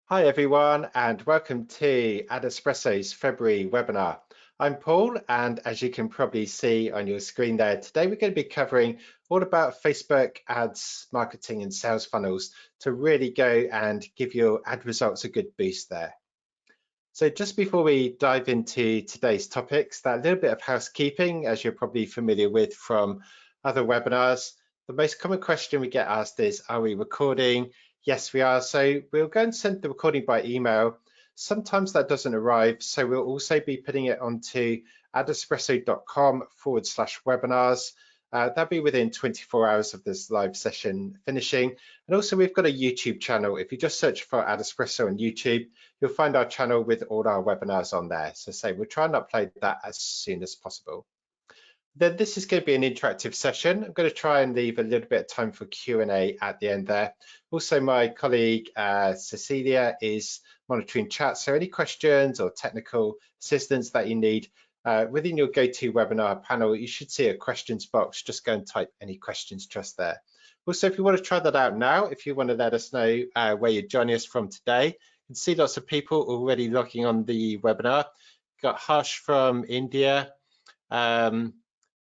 Hi everyone, and welcome to AdEspresso's February webinar. I'm Paul, and as you can probably see on your screen there, today we're going to be covering all about Facebook ads, marketing and sales funnels to really go and give your ad results a good boost there. So just before we dive into today's topics, that little bit of housekeeping, as you're probably familiar with from other webinars. The most common question we get asked is, are we recording? Yes, we are. So we'll go and send the recording by email. Sometimes that doesn't arrive. So we'll also be putting it onto adespresso.com/webinars. That'll be within 24 hours of this live session finishing. And also we've got a YouTube channel. If you just search for AdEspresso on YouTube, you'll find our channel with all our webinars on there. So say we'll try and upload that as soon as possible. Then this is going to be an interactive session. I'm going to try and leave a little bit of time for Q&A at the end there. Also, my colleague Cecilia is monitoring chat. So any questions or technical assistance that you need within your GoToWebinar panel, you should see a questions box. Just go and type any questions just there. Also, if you want to try that out now, if you want to let us know where you're joining us from today, you can see lots of people already logging on the webinar. Got Harsh from India.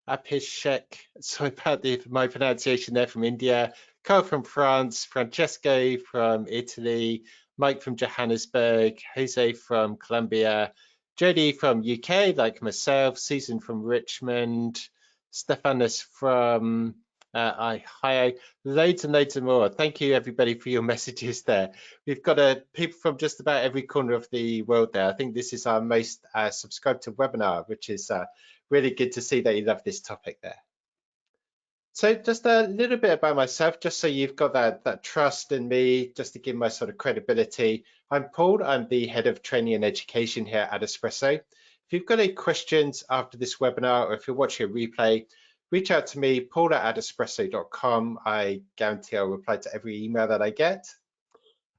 Abhishek, sorry about my pronunciation there, from India, Carl from France, Francesco from Italy, Mike from Johannesburg, Jose from Colombia, Jody from UK, like myself, Susan from Richmond, Stephanus from Ohio, loads and loads of more. Thank you everybody for your messages there. We've got people from just about every corner of the world there. I think this is our most subscribed to webinar, which is really good to see that you love this topic there. So just a little bit about myself, just so you've got that trust in me, just to give my sort of credibility. I'm Paul, I'm the head of training and education here at AdEspresso. If you've got any questions after this webinar, or if you're watching a replay, reach out to me, paul@adespresso.com. I guarantee I'll reply to every email that I get.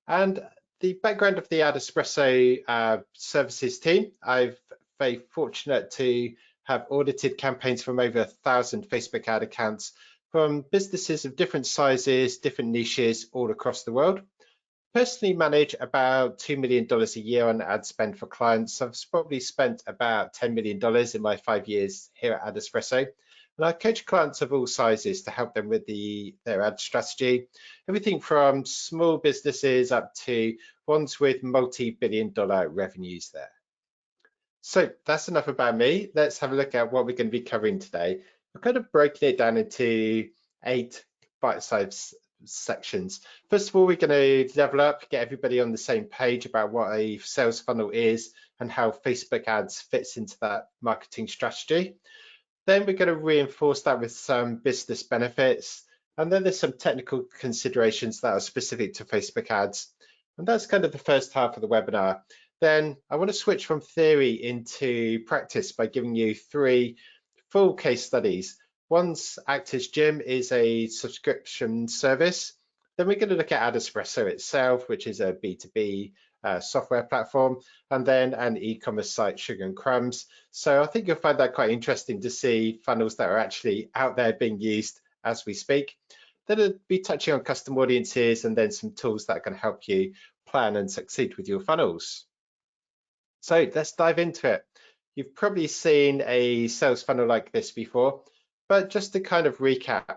And the background of the AdEspresso services team, I'm very fortunate to have audited campaigns from over 1,000 Facebook ad accounts from businesses of different sizes, different niches all across the world. Personally manage about $2 million a year on ad spend for clients. I've probably spent about $10 million in my 5 years here at AdEspresso. And I coach clients of all sizes to help them with their ad strategy, everything from small businesses up to ones with multi-billion-dollar revenues there. So that's enough about me. Let's have a look at what we're going to be covering today. We're kind of breaking it down into 8 bite-sized sections. First of all, we're going to level up, get everybody on the same page about what a sales funnel is and how Facebook ads fits into that marketing strategy. Then we're going to reinforce that with some business benefits. And then there's some technical considerations that are specific to Facebook ads. And that's kind of the first half of the webinar. Then I want to switch from theory into practice by giving you 3 full case studies. One's Actors Gym is a subscription service. Then we're going to look at AdEspresso itself, which is a B2B software platform, and then an e-commerce site, Sugar and Crumbs. So I think you'll find that quite interesting to see funnels that are actually out there being used as we speak. Then I'll be touching on custom audiences and then some tools that can help you plan and succeed with your funnels. So let's dive into it. You've probably seen a sales funnel like this before, but just to kind of recap,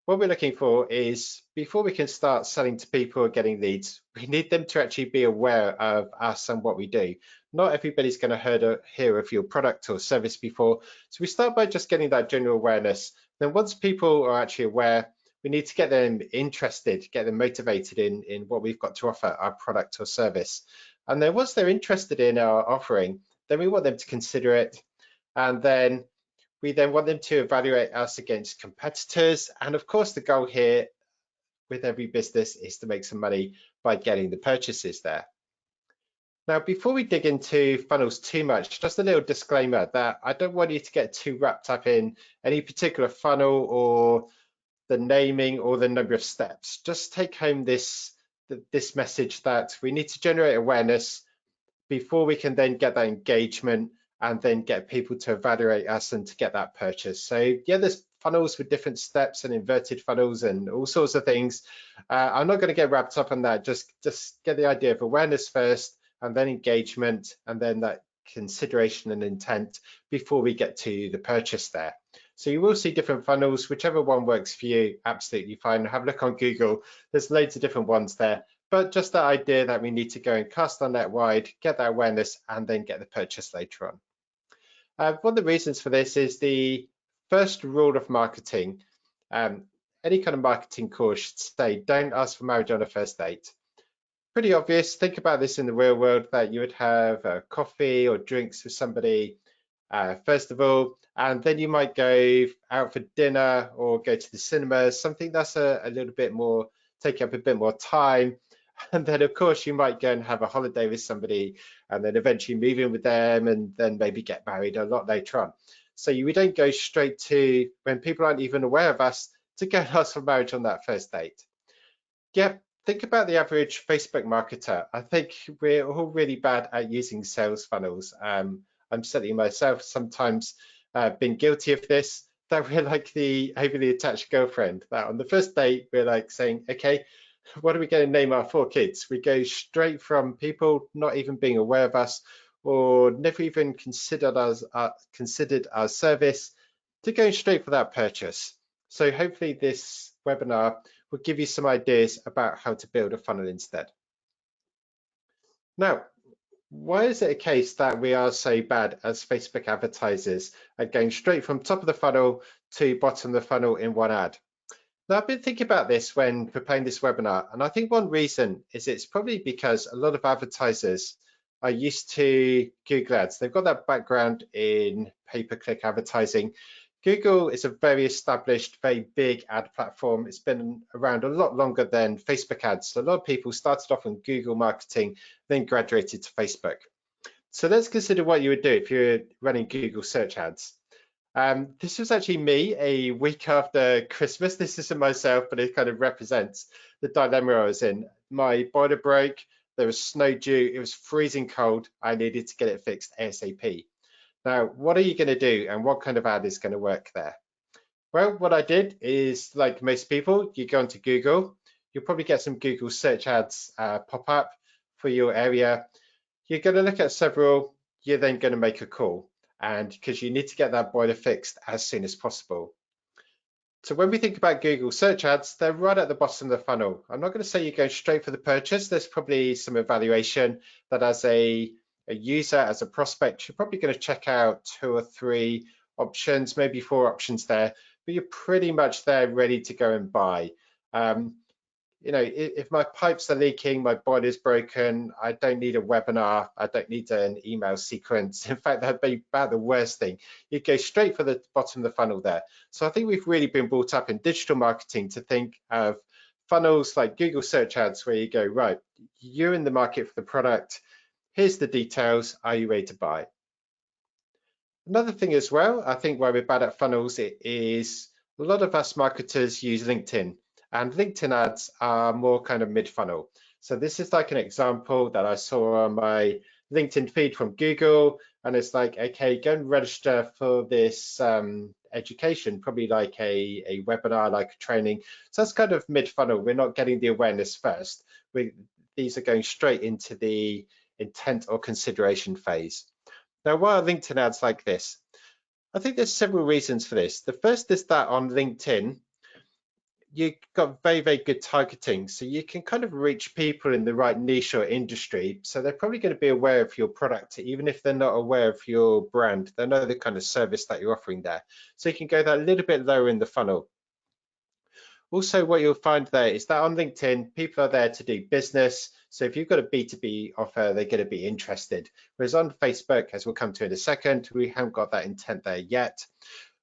what we're looking for is, before we can start selling to people or getting leads, we need them to actually be aware of us and what we do. Not everybody's going to hear of your product or service before. So we start by just getting that general awareness. Then once people are actually aware, we need to get them interested, get them motivated in what we've got to offer, our product or service. And then once they're interested in our offering, then we want them to consider it. And then we then want them to evaluate us against competitors. And of course, the goal here with every business is to make some money by getting the purchases there. Now, before we dig into funnels too much, just a little disclaimer that I don't want you to get too wrapped up in any particular funnel or the naming or the number of steps. Just take home this message that we need to generate awareness before we can then get that engagement and then get people to evaluate us and to get that purchase. So yeah, there's funnels with different steps and inverted funnels and all sorts of things. I'm not going to get wrapped up on that. Just get the idea of awareness first, and then engagement, and then that consideration and intent before we get to the purchase there. So you will see different funnels, whichever one works for you, absolutely fine. Have a look on Google. There's loads of different ones there. But just that idea that we need to go and cast our net wide, get that awareness, and then get the purchase later on. One of the reasons for this is the first rule of marketing. Any kind of marketing course should say, don't ask for marriage on a first date. Pretty obvious. Think about this in the real world, that you would have coffee or drinks with somebody first of all, and then you might go out for dinner or go to the cinema, something that's a little bit more, take up a bit more time. And then of course you might go and have a holiday with somebody, and then eventually move in with them, and then maybe get married a lot later on. So we don't go straight to, when people aren't even aware of us, to go and ask for marriage on that first date. Yep. Think about the average Facebook marketer. I think we're all really bad at using sales funnels. I'm certainly myself sometimes been guilty of this, that we're like the overly attached girlfriend, that on the first date, we're like saying, okay, what are we going to name our 4 kids? We go straight from people not even being aware of us or never even considered our service to going straight for that purchase. So hopefully this webinar will give you some ideas about how to build a funnel instead. Now, why is it a case that we are so bad as Facebook advertisers at going straight from top of the funnel to bottom of the funnel in one ad? Now, I've been thinking about this when preparing this webinar, and I think one reason is it's probably because a lot of advertisers are used to Google Ads. They've got that background in pay-per-click advertising. Google is a very established, very big ad platform. It's been around a lot longer than Facebook ads. So a lot of people started off on Google marketing, then graduated to Facebook. So let's consider what you would do if you're running Google search ads. This was actually me a week after Christmas. This isn't myself, but it kind of represents the dilemma I was in. My boiler broke, there was snow due, it was freezing cold. I needed to get it fixed ASAP. Now, what are you going to do, and what kind of ad is going to work there? Well, what I did is, like most people, you go into Google, you'll probably get some Google search ads pop up for your area. You're going to look at several, you're then going to make a call, and because you need to get that boiler fixed as soon as possible. So when we think about Google search ads, they're right at the bottom of the funnel. I'm not going to say you're going straight for the purchase. There's probably some evaluation that as a user, as a prospect, you're probably going to check out 2 or 3 options, maybe 4 options there, but you're pretty much there ready to go and buy. You know, if my pipes are leaking, my boiler's broken, I don't need a webinar, I don't need an email sequence. In fact, that'd be about the worst thing. You go straight for the bottom of the funnel there. So I think we've really been brought up in digital marketing to think of funnels like Google search ads, where you go, right, you're in the market for the product, here's the details, are you ready to buy? Another thing as well, I think why we're bad at funnels is a lot of us marketers use LinkedIn, and LinkedIn ads are more kind of mid-funnel. So this is like an example that I saw on my LinkedIn feed from Google, and it's like, okay, go and register for this education, probably like a webinar, like a training. So that's kind of mid-funnel. We're not getting the awareness first. These are going straight into the intent or consideration phase. Now, why are LinkedIn ads like this? I think there's several reasons for this. The first is that on LinkedIn, you've got very, very good targeting. So you can kind of reach people in the right niche or industry. So they're probably going to be aware of your product, even if they're not aware of your brand. They know the kind of service that you're offering there. So you can go that a little bit lower in the funnel. Also, what you'll find there is that on LinkedIn, people are there to do business. So if you've got a B2B offer, they're going to be interested. Whereas on Facebook, as we'll come to in a second, we haven't got that intent there yet.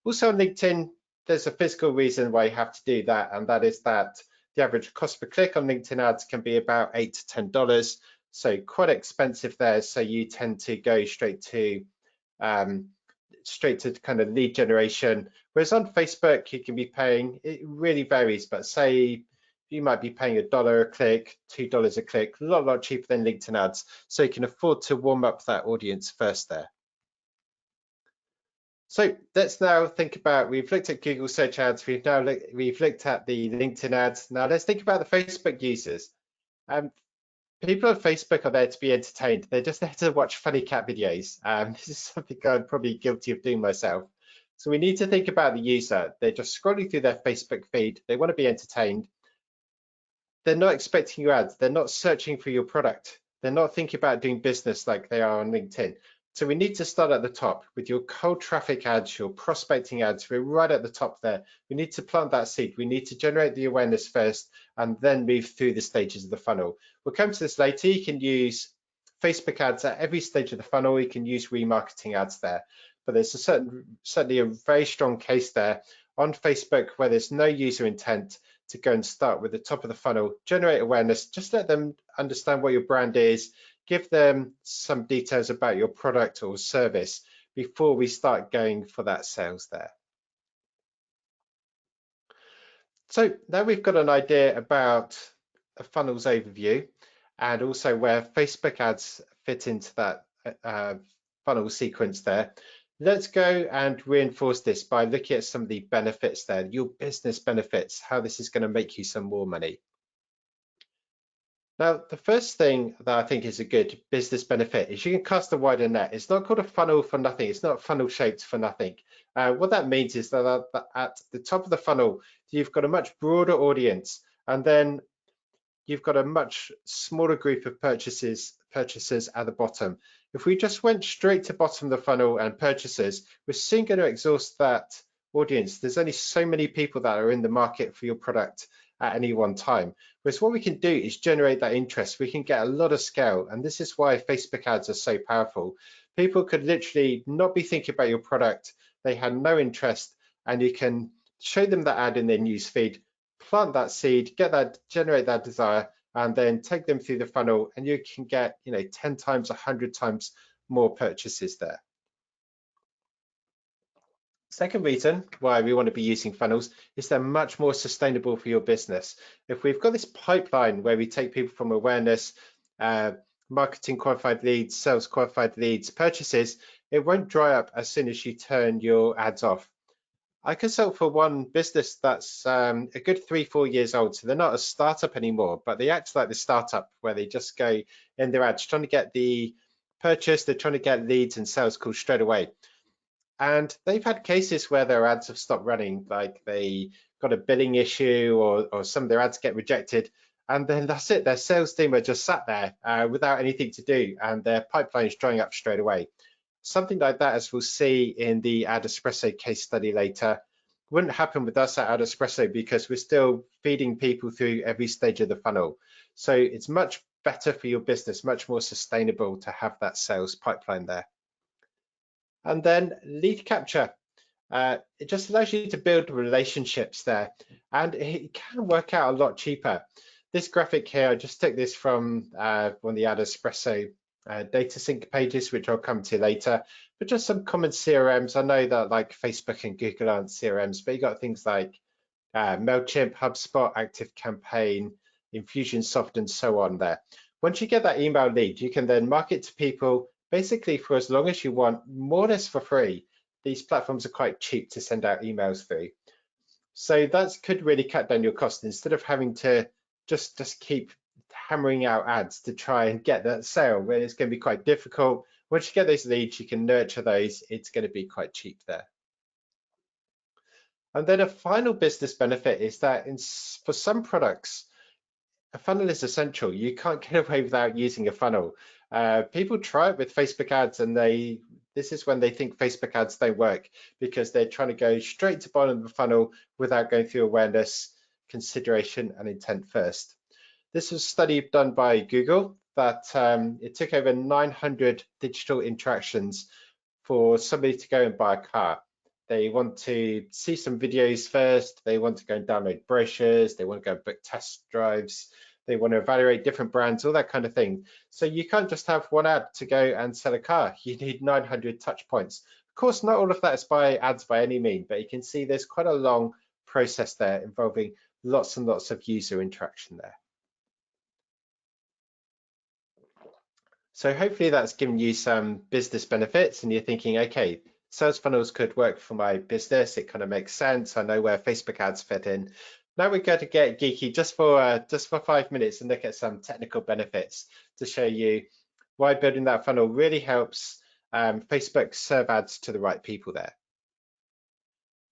Also on LinkedIn, there's a physical reason why you have to do that, and that is that the average cost per click on LinkedIn ads can be about $8 to $10. So quite expensive there. So you tend to go straight to kind of lead generation. Whereas on Facebook, you can be paying, it really varies, but say you might be paying $1 a click, $2 a click, a lot cheaper than LinkedIn ads. So you can afford to warm up that audience first there. So let's now think about, we've looked at Google search ads, we've looked at the LinkedIn ads. Now let's think about the Facebook users. People on Facebook are there to be entertained. They're just there to watch funny cat videos. This is something I'm probably guilty of doing myself. So we need to think about the user. They're just scrolling through their Facebook feed. They want to be entertained. They're not expecting your ads. They're not searching for your product. They're not thinking about doing business like they are on LinkedIn. So we need to start at the top with your cold traffic ads, your prospecting ads. We're right at the top there. We need to plant that seed. We need to generate the awareness first and then move through the stages of the funnel. We'll come to this later. You can use Facebook ads at every stage of the funnel. You can use remarketing ads there. But there's certainly a very strong case there on Facebook where there's no user intent to go and start with the top of the funnel, generate awareness, just let them understand what your brand is, give them some details about your product or service before we start going for that sales there. So now we've got an idea about a funnels overview and also where Facebook ads fit into that funnel sequence there. Let's go and reinforce this by looking at some of the benefits there, your business benefits, how this is going to make you some more money. Now, the first thing that I think is a good business benefit is you can cast a wider net. It's not called a funnel for nothing. It's not funnel shaped for nothing. What that means is that at the top of the funnel, you've got a much broader audience, and then you've got a much smaller group of purchasers at the bottom. If we just went straight to bottom of the funnel and purchasers, we're soon going to exhaust that audience. There's only so many people that are in the market for your product at any one time. Whereas what we can do is generate that interest. We can get a lot of scale, and this is why Facebook ads are so powerful. People could literally not be thinking about your product. They had no interest, and you can show them that ad in their news feed, plant that seed, generate that desire, and then take them through the funnel, and you can get 10 times, 100 times more purchases there. Second reason why we want to be using funnels is they're much more sustainable for your business. If we've got this pipeline where we take people from awareness, marketing qualified leads, sales qualified leads, purchases, it won't dry up as soon as you turn your ads off. I consult for one business that's a good 3-4 years old, so they're not a startup anymore, but they act like the startup where they just go in their ads trying to get the purchase, they're trying to get leads and sales calls straight away. And they've had cases where their ads have stopped running, like they got a billing issue or some of their ads get rejected, and then that's it. Their sales team are just sat there without anything to do, and their pipeline is drying up straight away. Something like that, as we'll see in the AdEspresso case study later, wouldn't happen with us at AdEspresso because we're still feeding people through every stage of the funnel. So it's much better for your business, much more sustainable to have that sales pipeline there. And then lead capture. It just allows you to build relationships there, and it can work out a lot cheaper. This graphic here, I just took this from one of the AdEspresso data sync pages, which I'll come to later, but just some common CRMs. I know that like Facebook and Google aren't CRMs, but you got things like MailChimp, HubSpot, ActiveCampaign, Infusionsoft, and so on there. Once you get that email lead, you can then market to people basically for as long as you want, more or less for free. These platforms are quite cheap to send out emails through. So that could really cut down your cost instead of having to just keep hammering out ads to try and get that sale, where it's going to be quite difficult. Once you get those leads, you can nurture those. It's going to be quite cheap there. And then a final business benefit is that for some products, a funnel is essential. You can't get away without using a funnel. People try it with Facebook ads, and this is when they think Facebook ads don't work because they're trying to go straight to bottom of the funnel without going through awareness, consideration, and intent first. This was a study done by Google that it took over 900 digital interactions for somebody to go and buy a car. They want to see some videos first, they want to go and download brochures, they want to go book test drives, they want to evaluate different brands, all that kind of thing. So you can't just have one ad to go and sell a car. You need 900 touch points. Of course, not all of that is by ads by any means, but you can see there's quite a long process there involving lots and lots of user interaction there. So hopefully that's given you some business benefits and you're thinking, okay, sales funnels could work for my business. It kind of makes sense. I know where Facebook ads fit in. Now we're going to get geeky just for 5 minutes and look at some technical benefits to show you why building that funnel really helps Facebook serve ads to the right people there.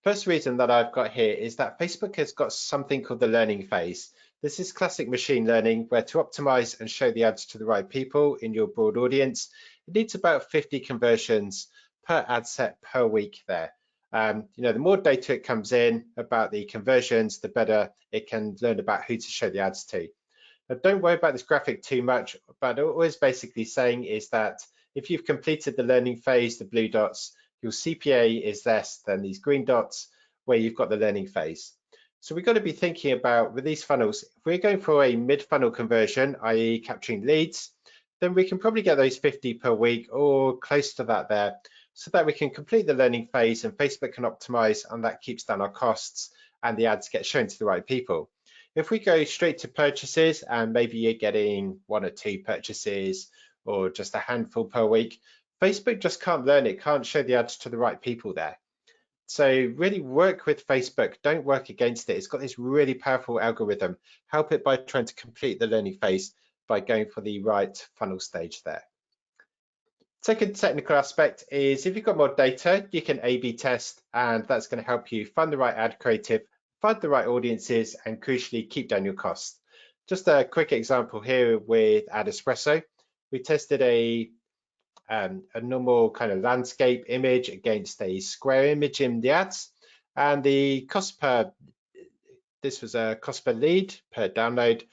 First reason that I've got here is that Facebook has got something called the learning phase. This is classic machine learning, where to optimize and show the ads to the right people in your broad audience, it needs about 50 conversions per ad set per week there. The more data it comes in about the conversions, the better it can learn about who to show the ads to. Now, don't worry about this graphic too much, but what it's basically saying is that if you've completed the learning phase, the blue dots, your CPA is less than these green dots where you've got the learning phase. So we've got to be thinking about with these funnels, if we're going for a mid-funnel conversion, i.e. capturing leads, then we can probably get those 50 per week or close to that there, so that we can complete the learning phase and Facebook can optimize, and that keeps down our costs and the ads get shown to the right people. If we go straight to purchases and maybe you're getting 1 or 2 purchases or just a handful per week, Facebook just can't learn it, can't show the ads to the right people there. So really work with Facebook, don't work against it. It's got this really powerful algorithm. Help it by trying to complete the learning phase by going for the right funnel stage there. Second technical aspect is if you've got more data, you can A/B test, and that's going to help you find the right ad creative, find the right audiences, and crucially keep down your costs. Just a quick example here with AdEspresso. We tested a normal kind of landscape image against a square image in the ads, and the cost per, this was a cost per lead per download,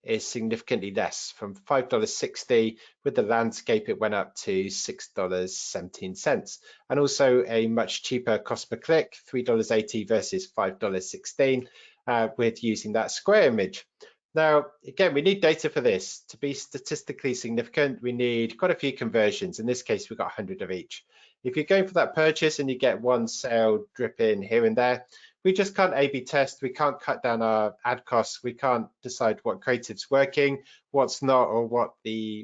is significantly less. From $5.60 with the landscape, it went up to $6.17, and also a much cheaper cost per click, $3.80 versus $5.16 with using that square image. Now, again, we need data for this to be statistically significant. We need quite a few conversions. In this case, we've got 100 of each. If you're going for that purchase and you get one sale drip in here and there, we just can't A/B test. We can't cut down our ad costs. We can't decide what creative's working, what's not, or what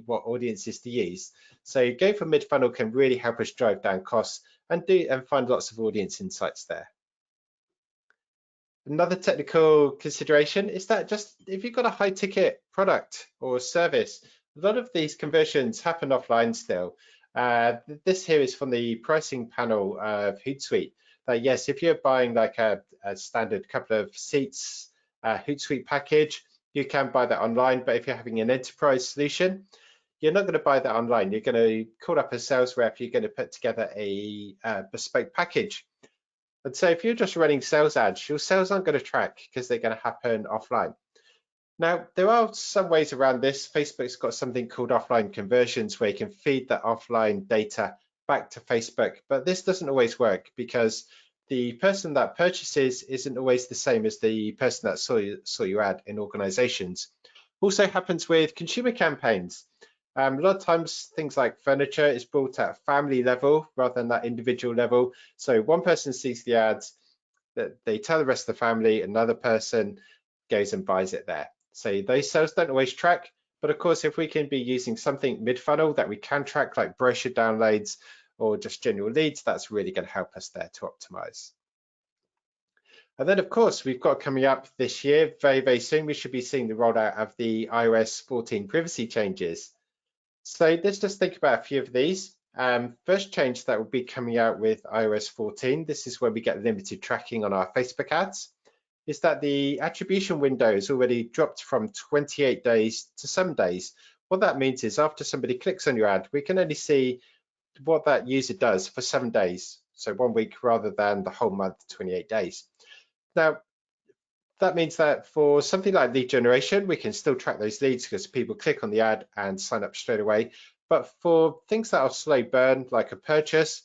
audiences to use. So going for mid-funnel can really help us drive down costs and find lots of audience insights there. Another technical consideration is that just if you've got a high ticket product or service, a lot of these conversions happen offline still. This here is from the pricing panel of Hootsuite. Yes, if you're buying like a standard couple of seats Hootsuite package, you can buy that online. But if you're having an enterprise solution, you're not going to buy that online. You're going to call up a sales rep. You're going to put together a bespoke package. And so if you're just running sales ads, your sales aren't going to track because they're going to happen offline. Now, there are some ways around this. Facebook's got something called offline conversions where you can feed that offline data back to Facebook, but this doesn't always work because the person that purchases isn't always the same as the person that saw your ad in organizations. Also happens with consumer campaigns. A lot of times things like furniture is brought at a family level rather than that individual level. So one person sees the ads, that they tell the rest of the family, another person goes and buys it there. So those sales don't always track, but of course, if we can be using something mid-funnel that we can track, like brochure downloads or just general leads, that's really going to help us there to optimize. And then, of course, we've got coming up this year, very, very soon, we should be seeing the rollout of the iOS 14 privacy changes. So let's just think about a few of these. First change that will be coming out with iOS 14, this is where we get limited tracking on our Facebook ads, is that the attribution window is already dropped from 28 days to 7 days. What that means is after somebody clicks on your ad, we can only see what that user does for 7 days, so 1 week rather than the whole month, 28 days. Now, that means that for something like lead generation, we can still track those leads because people click on the ad and sign up straight away. But for things that are slow burn, like a purchase,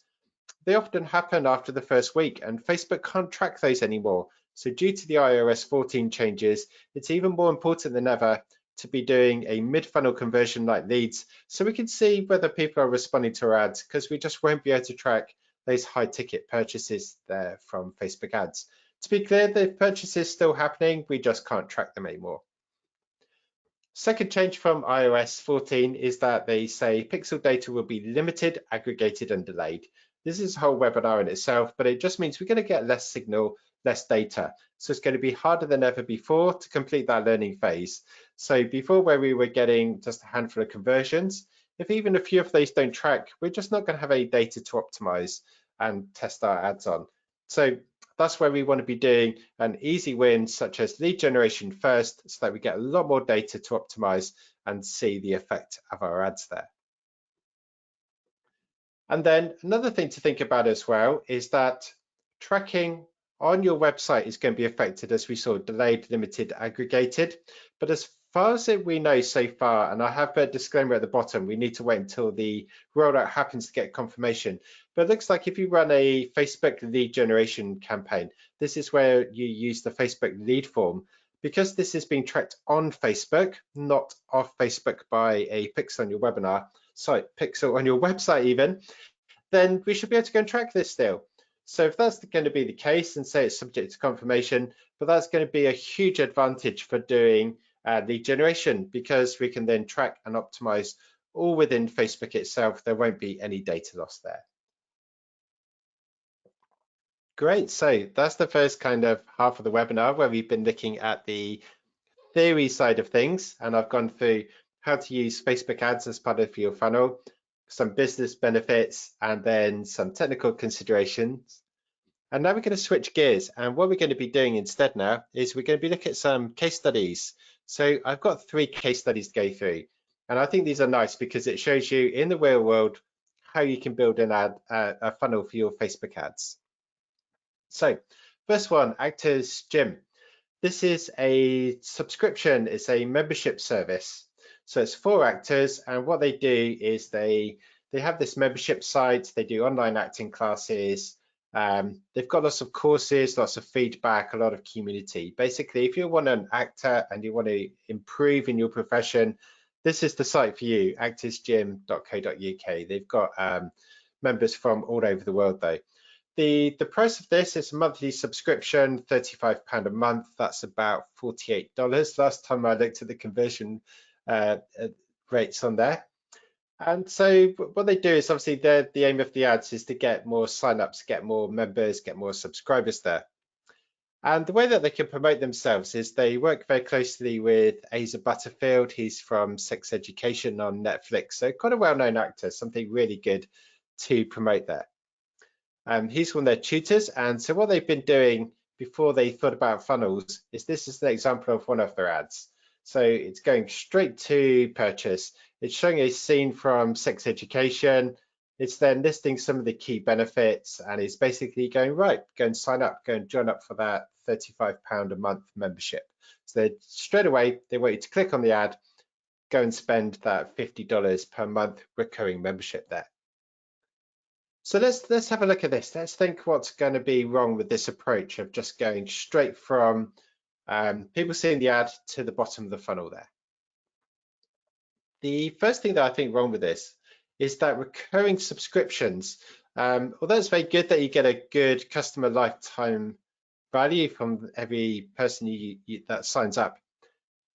they often happen after the first week, and Facebook can't track those anymore. So due to the iOS 14 changes, it's even more important than ever to be doing a mid-funnel conversion like leads, so we can see whether people are responding to our ads, because we just won't be able to track those high-ticket purchases there from Facebook ads. To be clear, the purchase is still happening, we just can't track them anymore. Second change from iOS 14 is that they say pixel data will be limited, aggregated, and delayed. This is a whole webinar in itself, but it just means we're going to get less signal, less data. So it's going to be harder than ever before to complete that learning phase. So before, where we were getting just a handful of conversions, if even a few of those don't track, we're just not going to have any data to optimize and test our ads on. So that's where we want to be doing an easy win, such as lead generation first, so that we get a lot more data to optimize and see the effect of our ads there. And then another thing to think about as well is that tracking on your website is going to be affected, as we saw, delayed, limited, aggregated. But as far as we know so far, and I have a disclaimer at the bottom, we need to wait until the rollout happens to get confirmation. But it looks like if you run a Facebook lead generation campaign, this is where you use the Facebook lead form. Because this is being tracked on Facebook, not off Facebook by a pixel on your webinar, sorry, pixel on your website even, then we should be able to go and track this still. So if that's going to be the case, and say it's subject to confirmation, but that's going to be a huge advantage for doing lead generation, because we can then track and optimize all within Facebook itself. There won't be any data loss there. Great, so that's the first kind of half of the webinar where we've been looking at the theory side of things, and I've gone through how to use Facebook ads as part of your funnel, some business benefits, and then some technical considerations. And now we're going to switch gears, and what we're going to be doing instead now is we're going to be looking at some case studies. So I've got 3 case studies to go through, and I think these are nice because it shows you in the real world how you can build an ad, a funnel for your Facebook ads. So first one, Actors Gym. This is a subscription, it's a membership service. So it's for actors, and what they do is they have this membership site, they do online acting classes, they've got lots of courses, lots of feedback, a lot of community. Basically, if you want an actor and you want to improve in your profession, this is the site for you, actorsgym.co.uk. They've got members from all over the world though. The price of this is a monthly subscription, £35 a month. That's about $48. Last time I looked at the conversion rates on there. And so what they do is, obviously the aim of the ads is to get more signups, get more members, get more subscribers there. And the way that they can promote themselves is they work very closely with Asa Butterfield. He's from Sex Education on Netflix. So quite a well-known actor, something really good to promote there. He's one of their tutors, and so what they've been doing before they thought about funnels is, this is an example of one of their ads. So it's going straight to purchase. It's showing a scene from Sex Education. It's then listing some of the key benefits, and it's basically going, right, go and sign up, go and join up for that £35 a month membership. So straight away, they want you to click on the ad, go and spend that $50 per month recurring membership there. So let's have a look at this. Let's think what's going to be wrong with this approach of just going straight from people seeing the ad to the bottom of the funnel there. The first thing that I think wrong with this is that recurring subscriptions, although it's very good that you get a good customer lifetime value from every person that signs up,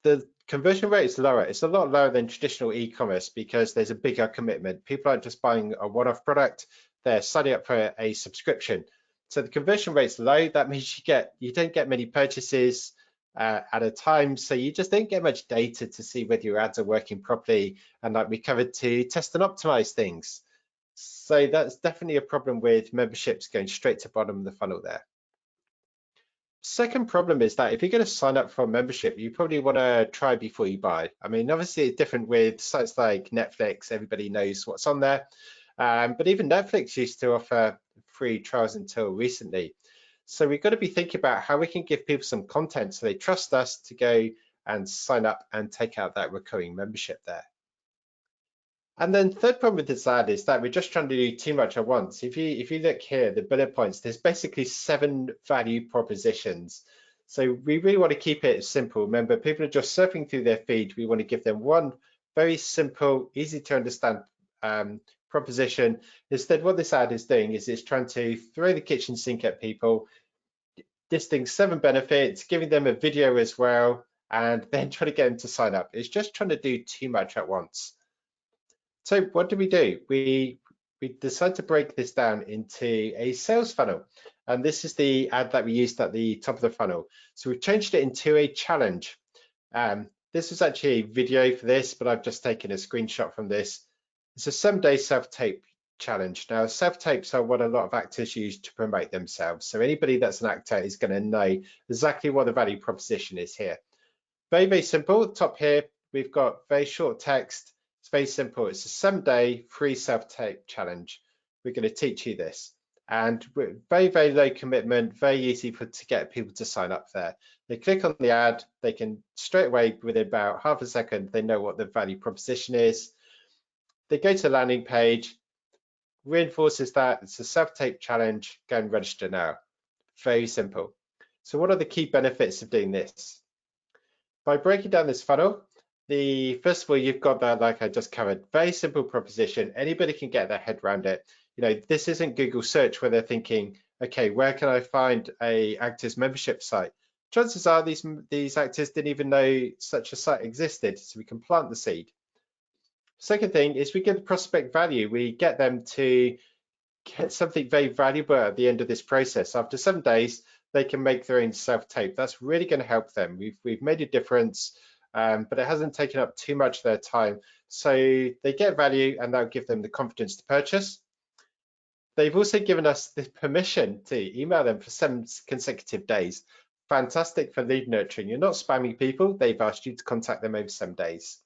the conversion rate is lower. It's a lot lower than traditional e-commerce because there's a bigger commitment. People aren't just buying a one-off product, they're signing up for a subscription. So the conversion rate's low. That means you don't get many purchases at a time, so you just don't get much data to see whether your ads are working properly, and like we covered, to test and optimize things. So that's definitely a problem with memberships going straight to bottom of the funnel there. Second problem is that if you're going to sign up for a membership, you probably want to try before you buy. I mean, obviously it's different with sites like Netflix. Everybody knows what's on there. But even Netflix used to offer free trials until recently. So we've got to be thinking about how we can give people some content so they trust us to go and sign up and take out that recurring membership there. And then third problem with this ad is that we're just trying to do too much at once. If you look here, the bullet points, there's basically 7 value propositions. So we really want to keep it simple. Remember, people are just surfing through their feed. We want to give them one very simple, easy to understand proposition. Instead, what this ad is doing is it's trying to throw the kitchen sink at people, listing 7 benefits, giving them a video as well, and then trying to get them to sign up. It's just trying to do too much at once. So what do? We we decided to break this down into a sales funnel. And this is the ad that we used at the top of the funnel. So we've changed it into a challenge. This was actually a video for this, but I've just taken a screenshot from this. It's a 7-day self-tape challenge. Now, self-tapes are what a lot of actors use to promote themselves. So anybody that's an actor is going to know exactly what the value proposition is here. Very, very simple. Top here, we've got very short text. It's very simple. It's a 7-day free self-tape challenge. We're going to teach you this. And very, very low commitment, very easy to get people to sign up there. They click on the ad, they can straight away, within about half a second, they know what the value proposition is. They go to the landing page, reinforces that it's a self-tape challenge, go and register now. Very simple. So what are the key benefits of doing this? By breaking down this funnel, first of all, you've got that, like I just covered, very simple proposition. Anybody can get their head around it. You know, this isn't Google search where they're thinking, okay, where can I find a actors membership site? Chances are these actors didn't even know such a site existed, so we can plant the seed. Second thing is we give the prospect value. We get them to get something very valuable at the end of this process. After 7 days, they can make their own self-tape. That's really going to help them. We've made a difference, but it hasn't taken up too much of their time. So they get value, and that'll give them the confidence to purchase. They've also given us the permission to email them for 7 consecutive days. Fantastic for lead nurturing. You're not spamming people. They've asked you to contact them over 7 days.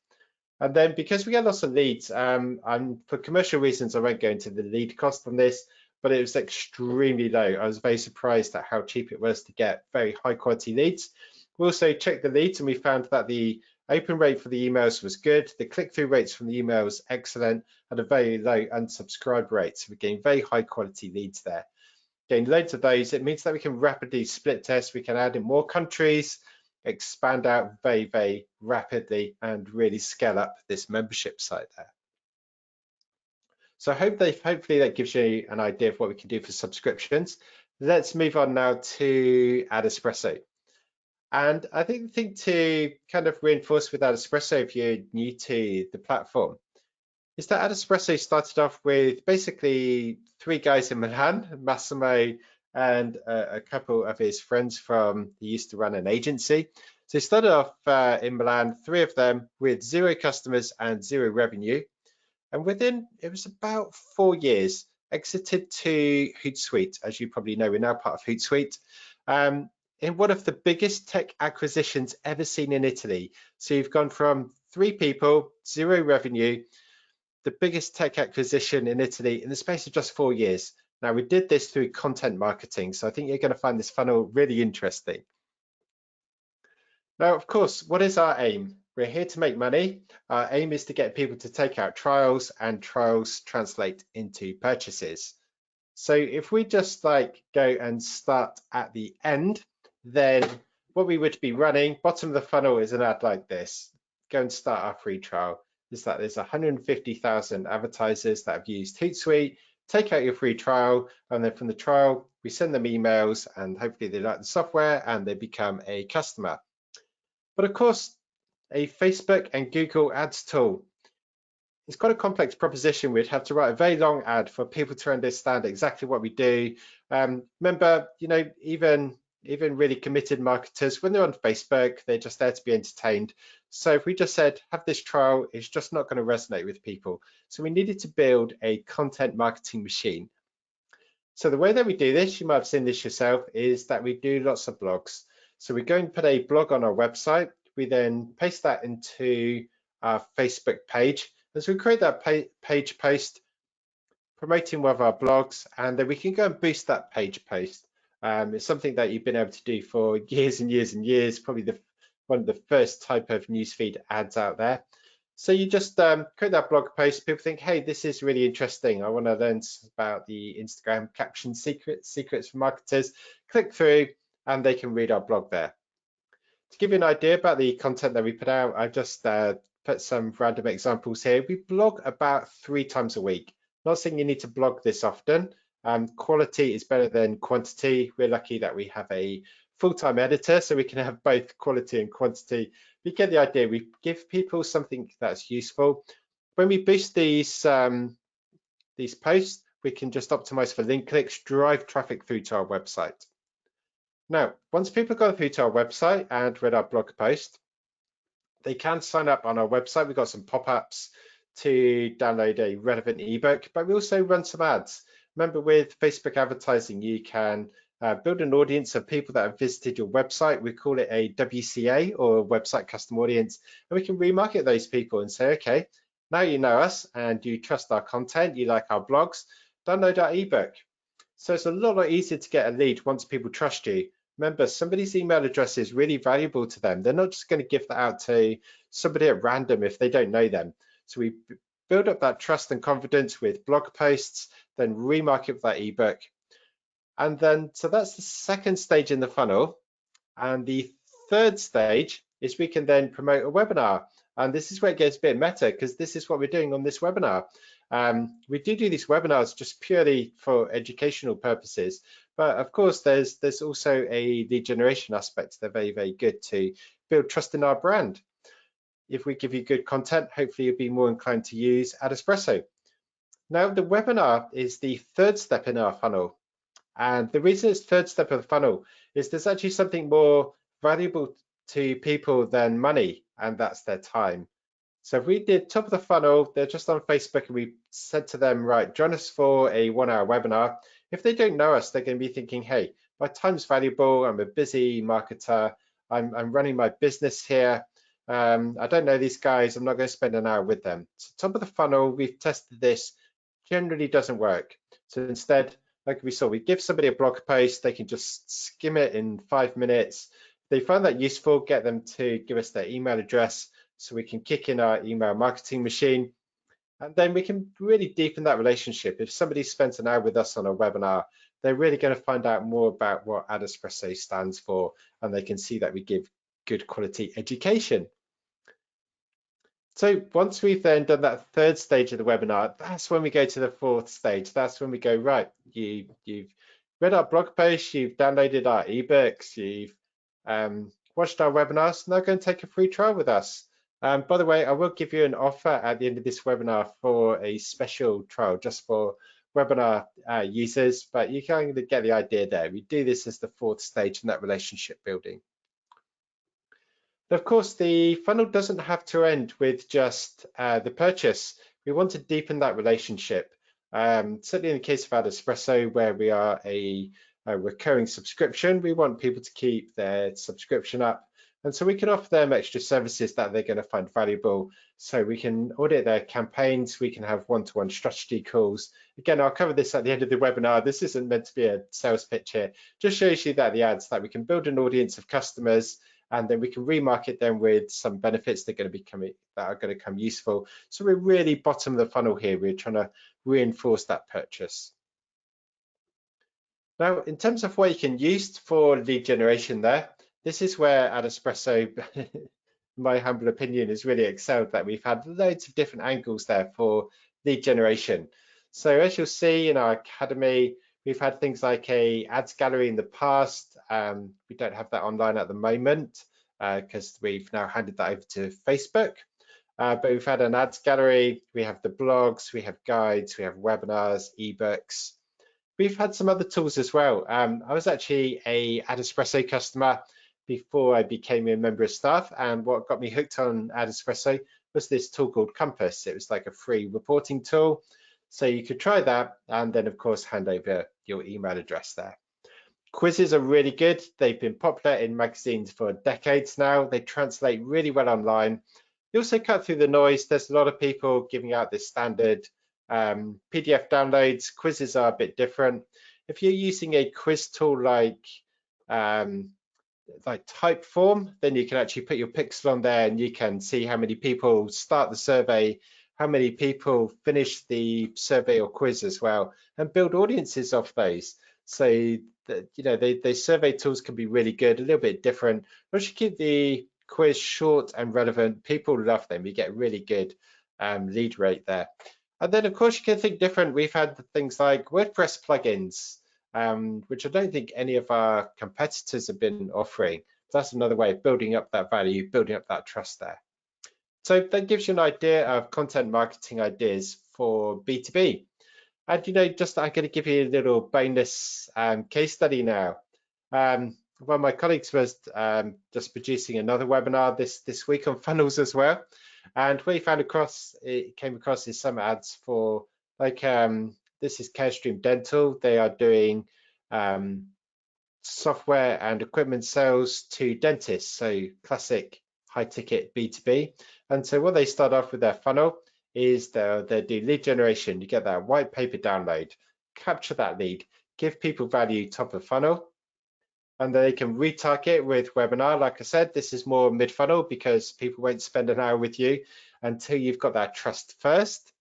And then because we get lots of leads, for commercial reasons, I won't go into the lead cost on this, but it was extremely low. I was very surprised at how cheap it was to get very high quality leads. We also checked the leads and we found that the open rate for the emails was good. The click-through rates from the emails excellent, and a very low unsubscribe rate. So we're getting very high quality leads there. Getting loads of those, it means that we can rapidly split test. We can add in more countries, expand out very, very rapidly, and really scale up this membership site there. So hopefully that gives you an idea of what we can do for subscriptions. Let's move on now to AdEspresso. And I think the thing to kind of reinforce with AdEspresso, if you're new to the platform, is that AdEspresso started off with basically 3 guys in Milan, Massimo and a couple of his friends he used to run an agency. So he started off in Milan, 3 of them with 0 customers and 0 revenue. And within, it was about 4 years, exited to Hootsuite. As you probably know, we're now part of Hootsuite. In one of the biggest tech acquisitions ever seen in Italy. So you've gone from 3 people, 0 revenue, the biggest tech acquisition in Italy in the space of just 4 years. Now, we did this through content marketing, so I think you're going to find this funnel really interesting. Now, of course, what is our aim? We're here to make money. Our aim is to get people to take out trials, and trials translate into purchases. So if we just go and start at the end, then what we would be running, bottom of the funnel is an ad like this. Go and start our free trial. There's 150,000 advertisers that have used Hootsuite. Take out your free trial, and then from the trial, we send them emails, and hopefully they like the software and they become a customer. But of course, a Facebook and Google Ads tool, it's quite a complex proposition. We'd have to write a very long ad for people to understand exactly what we do. Remember, you know, even really committed marketers, when they're on Facebook, they're just there to be entertained. So if we just said, have this trial, it's just not going to resonate with people. So we needed to build a content marketing machine. So the way that we do this, you might have seen this yourself, is that we do lots of blogs. So we go and put a blog on our website. We then paste that into our Facebook page. As we create that page post, promoting one of our blogs, and then we can go and boost that page post. It's something that you've been able to do for years and years and years, probably one of the first type of newsfeed ads out there. So you just create that blog post. People think, hey, this is really interesting. I want to learn about the Instagram caption secrets for marketers. Click through and they can read our blog there. To give you an idea about the content that we put out, I've just put some random examples here. We blog about 3 times a week. Not saying you need to blog this often. Quality is better than quantity. We're lucky that we have a full-time editor, so we can have both quality and quantity. You get the idea. We give people something that's useful. When we boost these these posts, we can just optimize for link clicks, drive traffic through to our website. Now, once people go through to our website and read our blog post, they can sign up on our website. We've got some pop-ups to download a relevant ebook, but we also run some ads. Remember, with Facebook advertising, you can build an audience of people that have visited your website. We call it a WCA, or website custom audience, and we can remarket those people and say, okay, now you know us and you trust our content, you like our blogs, download our ebook. So it's a lot easier to get a lead once people trust you. Remember, somebody's email address is really valuable to them. They're not just going to give that out to somebody at random if they don't know them. So we build up that trust and confidence with blog posts, then remarket with that ebook. And then, so that's the second stage in the funnel. And the third stage is we can then promote a webinar. And this is where it gets a bit meta, because this is what we're doing on this webinar. We do these webinars just purely for educational purposes, but of course there's also a lead generation aspect. They're very good to build trust in our brand. If we give you good content, hopefully you'll be more inclined to use AdEspresso. Now, the webinar is the third step in our funnel, and the reason it's third step of the funnel is there's actually something more valuable to people than money, and that's their time. So if we did top of the funnel, they're just on Facebook, and we said to them, right, join us for a 1-hour webinar. If they don't know us, they're going to be thinking, hey, my time's valuable. I'm a busy marketer. I'm running my business here. I don't know these guys. I'm not going to spend an hour with them. So top of the funnel, we've tested this, generally doesn't work. So instead, like we saw, we give somebody a blog post. They can just skim it in 5 minutes. If they find that useful, get them to give us their email address, so we can kick in our email marketing machine, and then we can really deepen that relationship. If somebody spends an hour with us on a webinar, they're really going to find out more about what AdEspresso stands for, and they can see that we give good quality education. So once we've then done that third stage of the webinar, that's when we go to the fourth stage. That's when we go, right, you've read our blog post, you've downloaded our ebooks, you've watched our webinars, now go and take a free trial with us. By the way, I will give you an offer at the end of this webinar for a special trial just for webinar users, but you can get the idea there. We do this as the fourth stage in that relationship building. But of course, the funnel doesn't have to end with just the purchase. We want to deepen that relationship. Certainly in the case of AdEspresso, where we are a recurring subscription, we want people to keep their subscription up. And so we can offer them extra services that they're going to find valuable. So we can audit their campaigns, we can have one-to-one strategy calls. Again, I'll cover this at the end of the webinar. This isn't meant to be a sales pitch here. Just shows you that the ads, that we can build an audience of customers, and then we can remarket them with some benefits that are going to come useful. So we're really bottom of the funnel here. We're trying to reinforce that purchase. Now, in terms of what you can use for lead generation there, this is where AdEspresso, in my humble opinion, has really excelled, that we've had loads of different angles there for lead generation. So as you'll see in our academy, we've had things like a ads gallery in the past. We don't have that online at the moment because we've now handed that over to Facebook. But we've had an ads gallery, we have the blogs, we have guides, we have webinars, ebooks. We've had some other tools as well. I was actually a AdEspresso customer before I became a member of staff, and what got me hooked on AdEspresso was this tool called Compass. It was like a free reporting tool. So you could try that, and then of course hand over your email address there. Quizzes are really good. They've been popular in magazines for decades now. They translate really well online. They also cut through the noise. There's a lot of people giving out this standard PDF downloads. Quizzes are a bit different. If you're using a quiz tool like Typeform, then you can actually put your pixel on there and you can see how many people start the survey, how many people finish the survey or quiz as well, and build audiences off those. So that, you know, the survey tools can be really good, a little bit different, but if you keep the quiz short and relevant, people love them. You get really good lead rate there. And then of course you can think different. We've had things like WordPress plugins, which I don't think any of our competitors have been offering. That's another way of building up that value, building up that trust there. So that gives you an idea of content marketing ideas for B2B. And just I'm going to give you a little bonus case study now. One of my colleagues was just producing another webinar this week on funnels as well, and what he came across is some ads for like this is Carestream Dental. They are doing software and equipment sales to dentists, so classic high ticket B2B. And so what they start off with their funnel is they'll do lead generation. You get that white paper download, capture that lead, give people value top of funnel, and they can retarget with webinar. Like I said, this is more mid funnel because people won't spend an hour with you until you've got that trust first.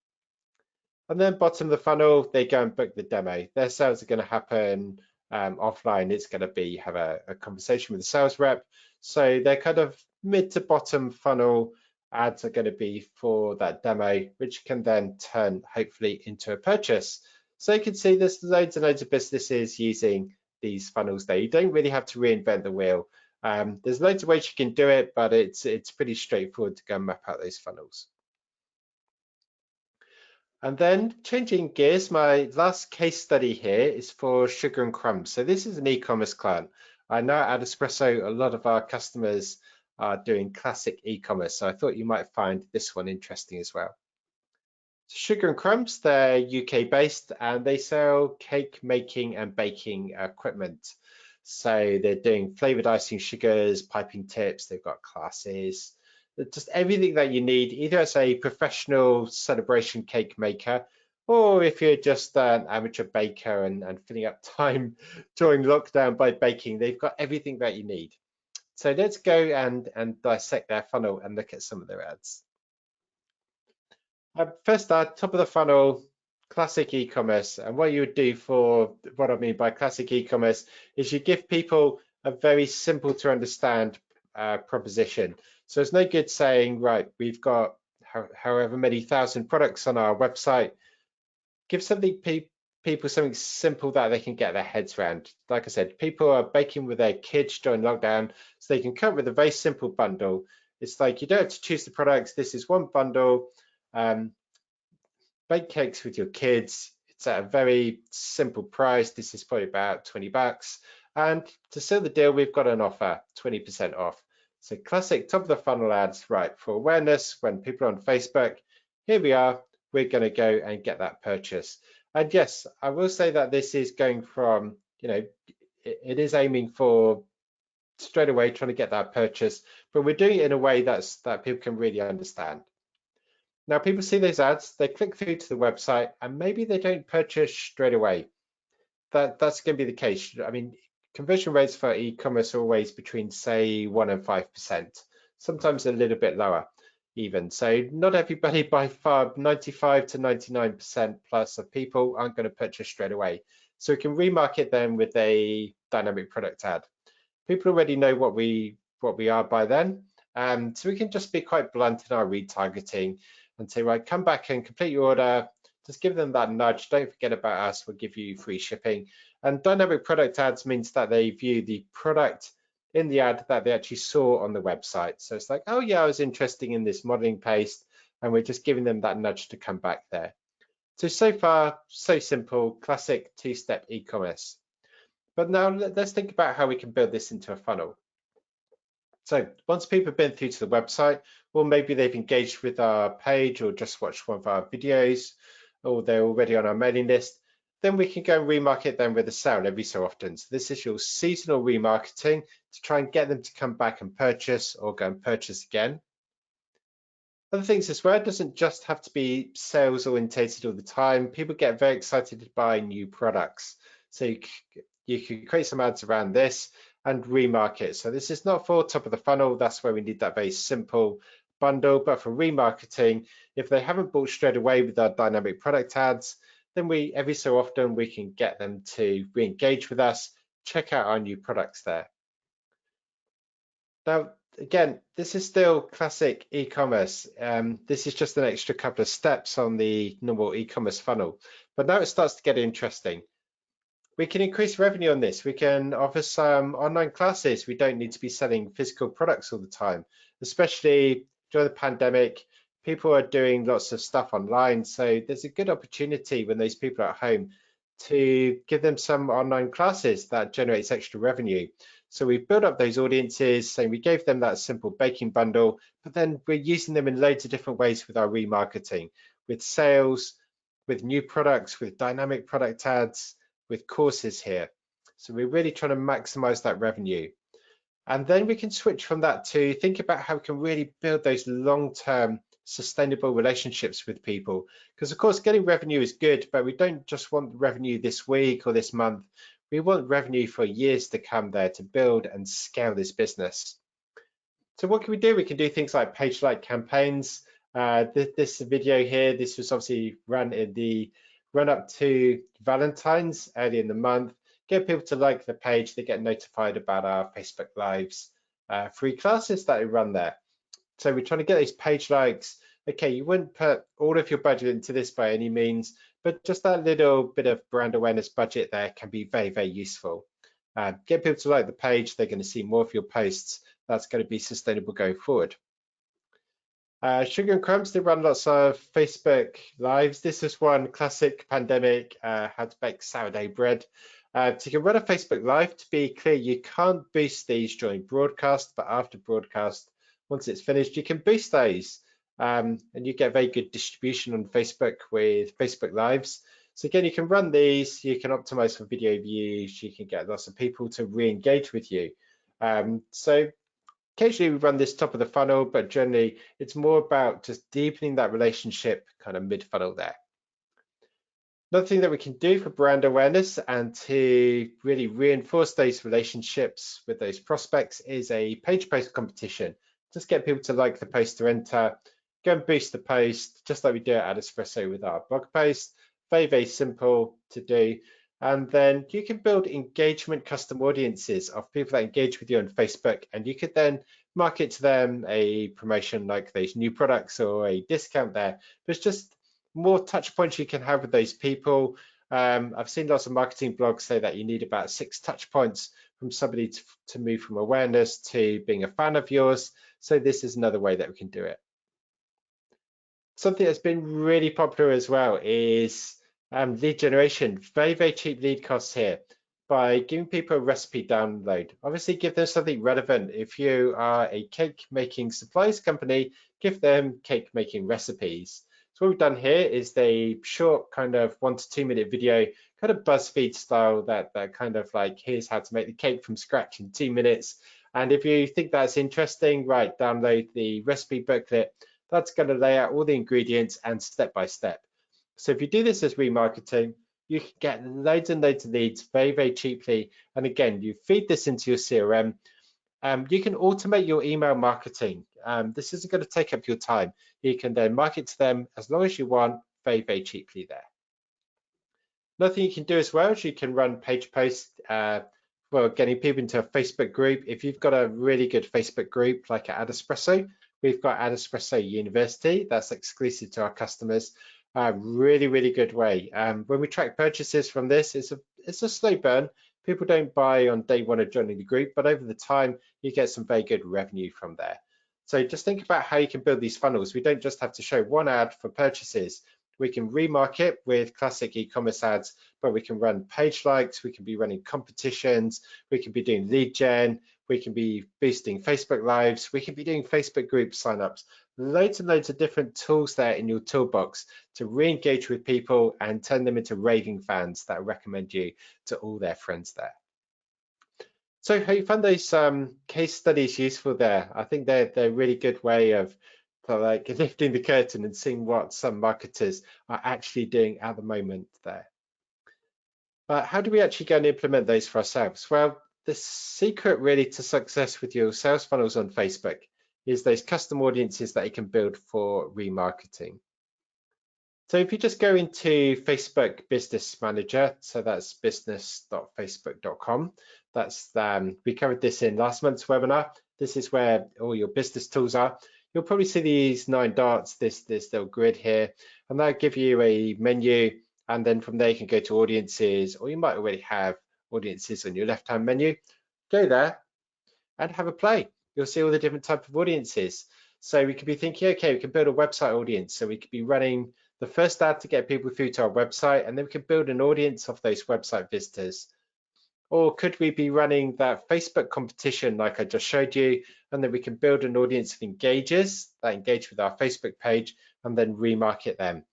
And then bottom of the funnel, they go and book the demo. Their sales are going to happen offline. It's going to be have a conversation with the sales rep. So they're kind of mid to bottom funnel ads are going to be for that demo, which can then turn hopefully into a purchase. So you can see there's loads and loads of businesses using these funnels there. You don't really have to reinvent the wheel. There's loads of ways you can do it, but it's pretty straightforward to go and map out those funnels. And then changing gears, my last case study here is for Sugar and Crumbs. So this is an e-commerce client. I know at AdEspresso, a lot of our customers are doing classic e-commerce. So I thought you might find this one interesting as well. So Sugar and Crumbs, they're UK based and they sell cake making and baking equipment. So they're doing flavored icing sugars, piping tips, they've got classes, just everything that you need, either as a professional celebration cake maker, or if you're just an amateur baker and filling up time during lockdown by baking, they've got everything that you need. So let's go and dissect their funnel and look at some of their ads. First top of the funnel, classic e-commerce. And what you would do for what I mean by classic e-commerce is you give people a very simple to understand proposition. So it's no good saying, right, we've got however many thousand products on our website. Give people something simple that they can get their heads around. Like I said, people are baking with their kids during lockdown, so they can come up with a very simple bundle. It's like you don't have to choose the products. This is one bundle. Bake cakes with your kids. It's at a very simple price. This is probably about 20 bucks. And to seal the deal, we've got an offer, 20% off. So classic top of the funnel ads, right, for awareness when people are on Facebook. Here we are, we're going to go and get that purchase. And yes, I will say that this is going from, it is aiming for straight away trying to get that purchase, but we're doing it in a way that people can really understand. Now, people see those ads, they click through to the website, and maybe they don't purchase straight away. That's going to be the case. I mean, conversion rates for e-commerce are always between, say, 1% and 5%, sometimes a little bit lower even. So not everybody, by far, 95 to 99% plus of people aren't going to purchase straight away. So we can remarket them with a dynamic product ad. People already know what we are by then. So we can just be quite blunt in our retargeting and say, right, come back and complete your order. Just give them that nudge. Don't forget about us. We'll give you free shipping. And dynamic product ads means that they view the product in the ad that they actually saw on the website. So it's like, oh yeah, I was interested in this modeling paste, and we're just giving them that nudge to come back there. So far, so simple, classic two-step e-commerce. But now let's think about how we can build this into a funnel. So once people have been through to the website, or maybe they've engaged with our page or just watched one of our videos, or they're already on our mailing list, then we can go and remarket them with a sale every so often. So this is your seasonal remarketing to try and get them to come back and purchase or go and purchase again. Other things as well, it doesn't just have to be sales orientated all the time. People get very excited to buy new products. So you can create some ads around this and remarket. So this is not for top of the funnel. That's where we need that very simple bundle. But for remarketing, if they haven't bought straight away with our dynamic product ads, then every so often we can get them to re-engage with us, check out our new products there. Now, again, this is still classic e-commerce. This is just an extra couple of steps on the normal e-commerce funnel. But now it starts to get interesting. We can increase revenue on this. We can offer some online classes. We don't need to be selling physical products all the time, especially during the pandemic. People are doing lots of stuff online, so there's a good opportunity when those people are at home to give them some online classes that generates extra revenue. So we've built up those audiences, and we gave them that simple baking bundle, but then we're using them in loads of different ways with our remarketing, with sales, with new products, with dynamic product ads, with courses here. So we're really trying to maximize that revenue. And then we can switch from that to think about how we can really build those long-term sustainable relationships with people. Because of course, getting revenue is good, but we don't just want revenue this week or this month. We want revenue for years to come there to build and scale this business. So what can we do? We can do things like page like campaigns. This video here, this was obviously run in the run up to Valentine's early in the month. Get people to like the page, they get notified about our Facebook Lives free classes that we run there. So we're trying to get these page likes. Okay, you wouldn't put all of your budget into this by any means, but just that little bit of brand awareness budget there can be very, very useful. Get people to like the page, they're going to see more of your posts. That's going to be sustainable going forward. Sugar and Crumbs, they run lots of Facebook Lives. This is one classic pandemic, how to bake sourdough bread. So you can run a Facebook Live. To be clear, you can't boost these during broadcast, but after broadcast, once it's finished, you can boost those. And you get very good distribution on Facebook with Facebook Lives. So again, you can run these, you can optimize for video views, you can get lots of people to re-engage with you. So occasionally we run this top of the funnel, but generally it's more about just deepening that relationship kind of mid-funnel there. Another thing that we can do for brand awareness and to really reinforce those relationships with those prospects is a page post competition. Just get people to like the post to enter, go and boost the post, just like we do at AdEspresso with our blog post. Very, very simple to do. And then you can build engagement custom audiences of people that engage with you on Facebook, and you could then market to them a promotion like those new products or a discount there. There's just more touch points you can have with those people. I've seen lots of marketing blogs say that you need about 6 touch points from somebody to move from awareness to being a fan of yours. So this is another way that we can do it. Something that's been really popular as well is lead generation. Very, very cheap lead costs here by giving people a recipe download. Obviously, give them something relevant. If you are a cake making supplies company, give them cake making recipes. So what we've done here is a short kind of 1 to 2 minute video, kind of BuzzFeed style, that kind of like, here's how to make the cake from scratch in 2 minutes. And if you think that's interesting, right, download the recipe booklet. That's going to lay out all the ingredients and step by step. So if you do this as remarketing, you can get loads and loads of leads very, very cheaply. And again, you feed this into your CRM. You can automate your email marketing. This isn't going to take up your time. You can then market to them as long as you want, very, very cheaply there. Another thing you can do as well is you can run page posts for getting people into a Facebook group. If you've got a really good Facebook group like at AdEspresso, we've got AdEspresso University that's exclusive to our customers. Really, really good way. When we track purchases from this, it's a slow burn. People don't buy on day 1 of joining the group, but over the time, you get some very good revenue from there. So just think about how you can build these funnels. We don't just have to show one ad for purchases. We can remarket with classic e-commerce ads, but we can run page likes, we can be running competitions, we can be doing lead gen, we can be boosting Facebook Lives, we can be doing Facebook group signups. Loads and loads of different tools there in your toolbox to re-engage with people and turn them into raving fans that recommend you to all their friends there. So how you found those case studies useful there? I think they're a really good way of like lifting the curtain and seeing what some marketers are actually doing at the moment there. But how do we actually go and implement those for ourselves? Well, the secret really to success with your sales funnels on Facebook is those custom audiences that you can build for remarketing. So if you just go into Facebook Business Manager, so that's business.facebook.com. That's we covered this in last month's webinar. This is where all your business tools are. You'll probably see these 9 dots, this little grid here, and that'll give you a menu. And then from there you can go to audiences, or you might already have audiences on your left-hand menu. Go there and have a play. You'll see all the different types of audiences. So we could be thinking, okay, we can build a website audience. So we could be running the first ad to get people through to our website, and then we could build an audience of those website visitors. Or could we be running that Facebook competition like I just showed you, and then we can build an audience of engagers that engage with our Facebook page and then remarket them?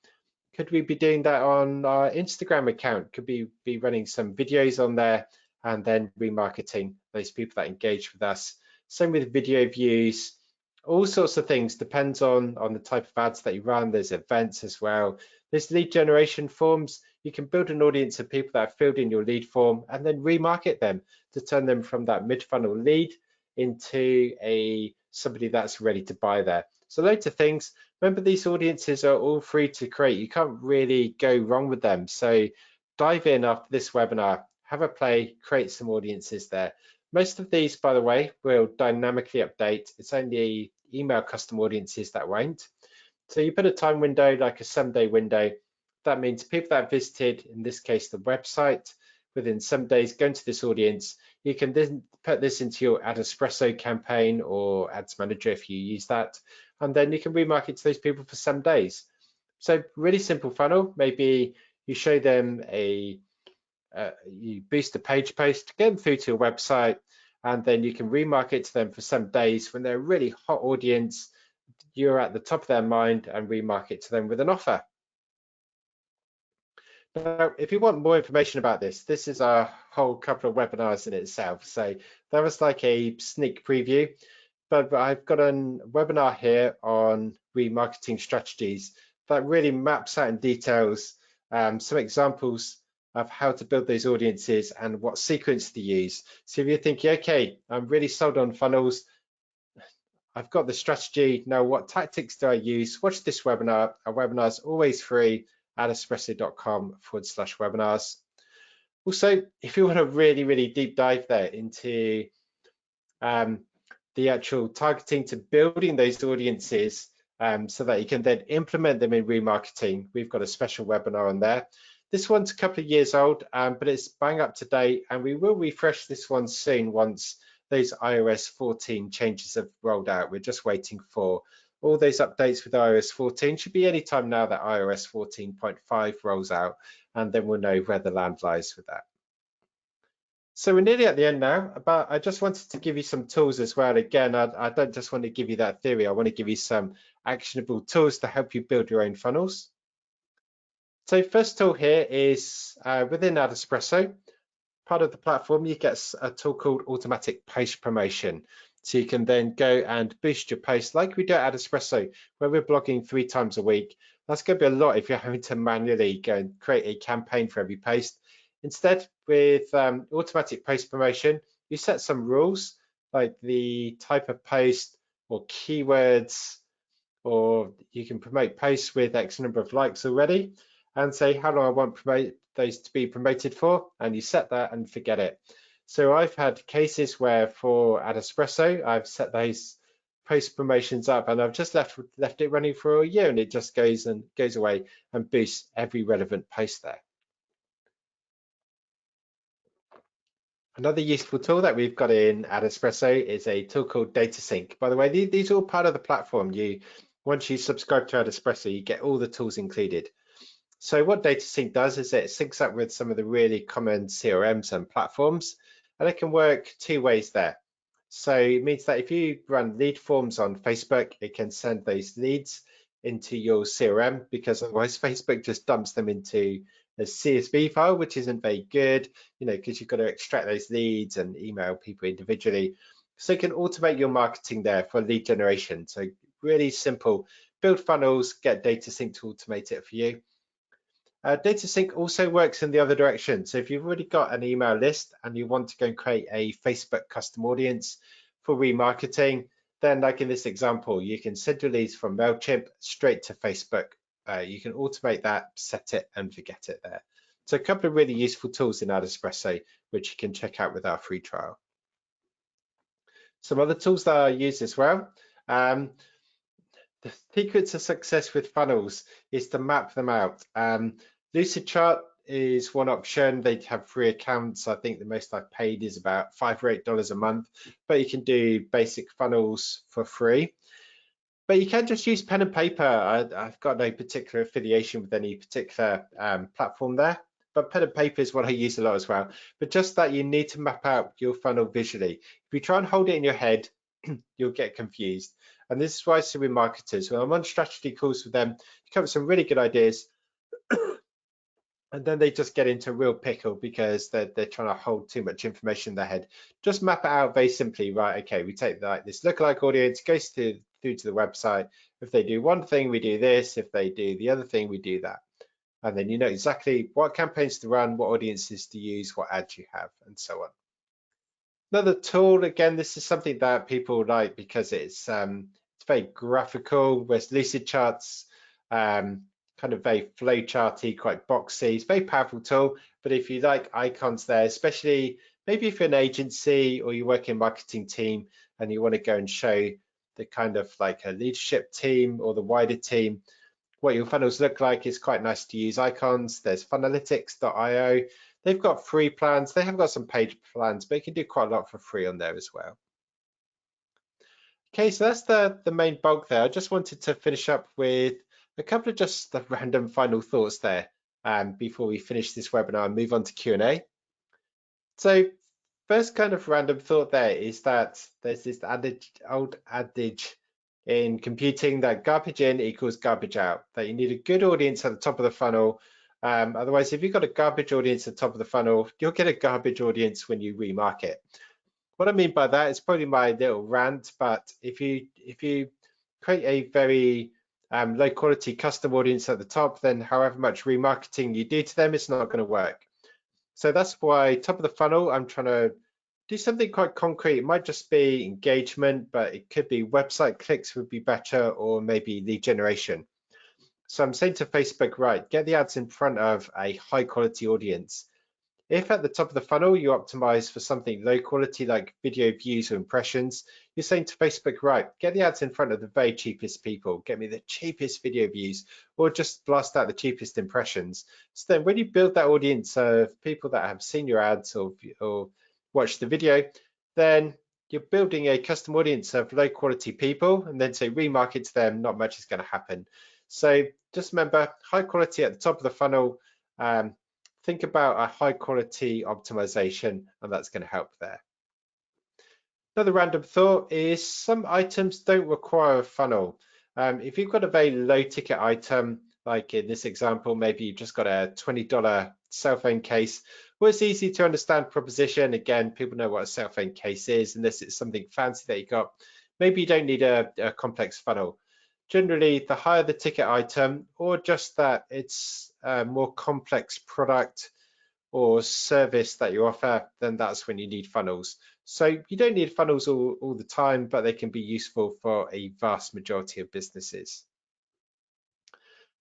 Could we be doing that on our Instagram account? Could we be running some videos on there and then remarketing those people that engage with us? Same with video views, all sorts of things. Depends on the type of ads that you run. There's events as well. There's lead generation forms. You can build an audience of people that have filled in your lead form and then remarket them to turn them from that mid-funnel lead into somebody that's ready to buy there. So loads of things. Remember, these audiences are all free to create. You can't really go wrong with them. So dive in after this webinar, have a play, create some audiences there. Most of these, by the way, will dynamically update. It's only email custom audiences that won't. So you put a time window, like a 7-day window. That means people that visited, in this case, the website, within 7 days, go into this audience. You can then put this into your AdEspresso campaign or Ads Manager if you use that, and then you can remarket to those people for 7 days. So really simple funnel. Maybe you show them you boost a page post, get them through to your website, and then you can remarket to them for 7 days when they're a really hot audience. You're at the top of their mind and remarket to them with an offer. Now, if you want more information about this, this is a whole couple of webinars in itself. So that was like a sneak preview, but I've got a webinar here on remarketing strategies that really maps out in details some examples of how to build those audiences and what sequence to use. So if you're thinking, okay, I'm really sold on funnels, I've got the strategy, now what tactics do I use? Watch this webinar. Our webinar is always free at adespresso.com/webinars. Also, if you want a really deep dive there into the actual targeting to building those audiences so that you can then implement them in remarketing, we've got a special webinar on there. This one's a couple of years old, but it's bang up to date, and we will refresh this one soon once those iOS 14 changes have rolled out. We're just waiting for all those updates with iOS 14. Should be any time now that iOS 14.5 rolls out, and then we'll know where the land lies with that. So we're nearly at the end now, but I just wanted to give you some tools as well. Again, I don't just want to give you that theory. I want to give you some actionable tools to help you build your own funnels. So first tool here is within AdEspresso. Part of the platform, you get a tool called automatic post promotion. So you can then go and boost your posts like we do at AdEspresso, where we're blogging 3 times a week. That's going to be a lot if you're having to manually go and create a campaign for every post. Instead, with automatic post promotion, you set some rules like the type of post or keywords, or you can promote posts with X number of likes already and say how long I want those to be promoted for, and you set that and forget it. So I've had cases where for AdEspresso, I've set those post promotions up and I've just left it running for a year, and it just goes away and boosts every relevant post there. Another useful tool that we've got in AdEspresso is a tool called Data Sync. By the way, these are all part of the platform. Once you subscribe to AdEspresso, you get all the tools included. So what Data Sync does is it syncs up with some of the really common CRMs and platforms, and it can work 2 ways there. So it means that if you run lead forms on Facebook, it can send those leads into your CRM, because otherwise Facebook just dumps them into a CSV file, which isn't very good, because you've got to extract those leads and email people individually. So you can automate your marketing there for lead generation. So really simple, build funnels, get Data Sync to automate it for you. Data Sync also works in the other direction. So if you've already got an email list and you want to go and create a Facebook custom audience for remarketing, then like in this example, you can send your leads from MailChimp straight to Facebook. You can automate that, set it and forget it there. So a couple of really useful tools in AdEspresso, which you can check out with our free trial. Some other tools that I use as well. The secret to success with funnels is to map them out. Lucidchart is one option. They have free accounts. I think the most I've paid is about $5 or $8 a month, but you can do basic funnels for free. But you can just use pen and paper. I've got no particular affiliation with any particular platform there, but pen and paper is what I use a lot as well. But just that you need to map out your funnel visually. If you try and hold it in your head, you'll get confused. And this is why I see with marketers, when I'm on strategy calls with them, you come up with some really good ideas, and then they just get into a real pickle because they're trying to hold too much information in their head. Just map it out very simply, right? Okay, we take this lookalike audience, goes through to the website. If they do one thing, we do this. If they do the other thing, we do that. And then you know exactly what campaigns to run, what audiences to use, what ads you have, and so on. Another tool, again, this is something that people like because it's very graphical, whereas Lucid Charts kind of very flow charty, quite boxy. It's a very powerful tool, but if you like icons there, especially maybe if you're an agency or you work in a marketing team and you want to go and show the kind of like a leadership team or the wider team what your funnels look like, it's quite nice to use icons. There's funalytics.io. They've got free plans. They have got some paid plans, but you can do quite a lot for free on there as well. Okay, so that's the main bulk there. I just wanted to finish up with a couple of just the random final thoughts there before we finish this webinar and move on to Q&A. So first kind of random thought there is that there's this old adage in computing that garbage in equals garbage out, that you need a good audience at the top of the funnel. Otherwise, if you've got a garbage audience at the top of the funnel, you'll get a garbage audience when you remarket. What I mean by that is probably my little rant, but if you create a very low quality custom audience at the top, then however much remarketing you do to them, it's not going to work. So that's why top of the funnel, I'm trying to do something quite concrete. It might just be engagement, but it could be website clicks would be better, or maybe lead generation. So I'm saying to Facebook, right, get the ads in front of a high quality audience. If at the top of the funnel you optimize for something low quality like video views or impressions, you're saying to Facebook, right, get the ads in front of the very cheapest people, get me the cheapest video views, or just blast out the cheapest impressions. So then when you build that audience of people that have seen your ads or watched the video, then you're building a custom audience of low quality people, and then say remarket to them, not much is going to happen. So just remember, high quality at the top of the funnel. Think about a high quality optimization, and that's going to help there. Another random thought is some items don't require a funnel. If you've got a very low ticket item, like in this example, maybe you've just got a $20 cell phone case, well, it's easy to understand proposition. Again, people know what a cell phone case is, unless it's something fancy that you got. Maybe you don't need a complex funnel. Generally, the higher the ticket item, or just that it's a more complex product or service that you offer, then that's when you need funnels. So you don't need funnels all the time, but they can be useful for a vast majority of businesses.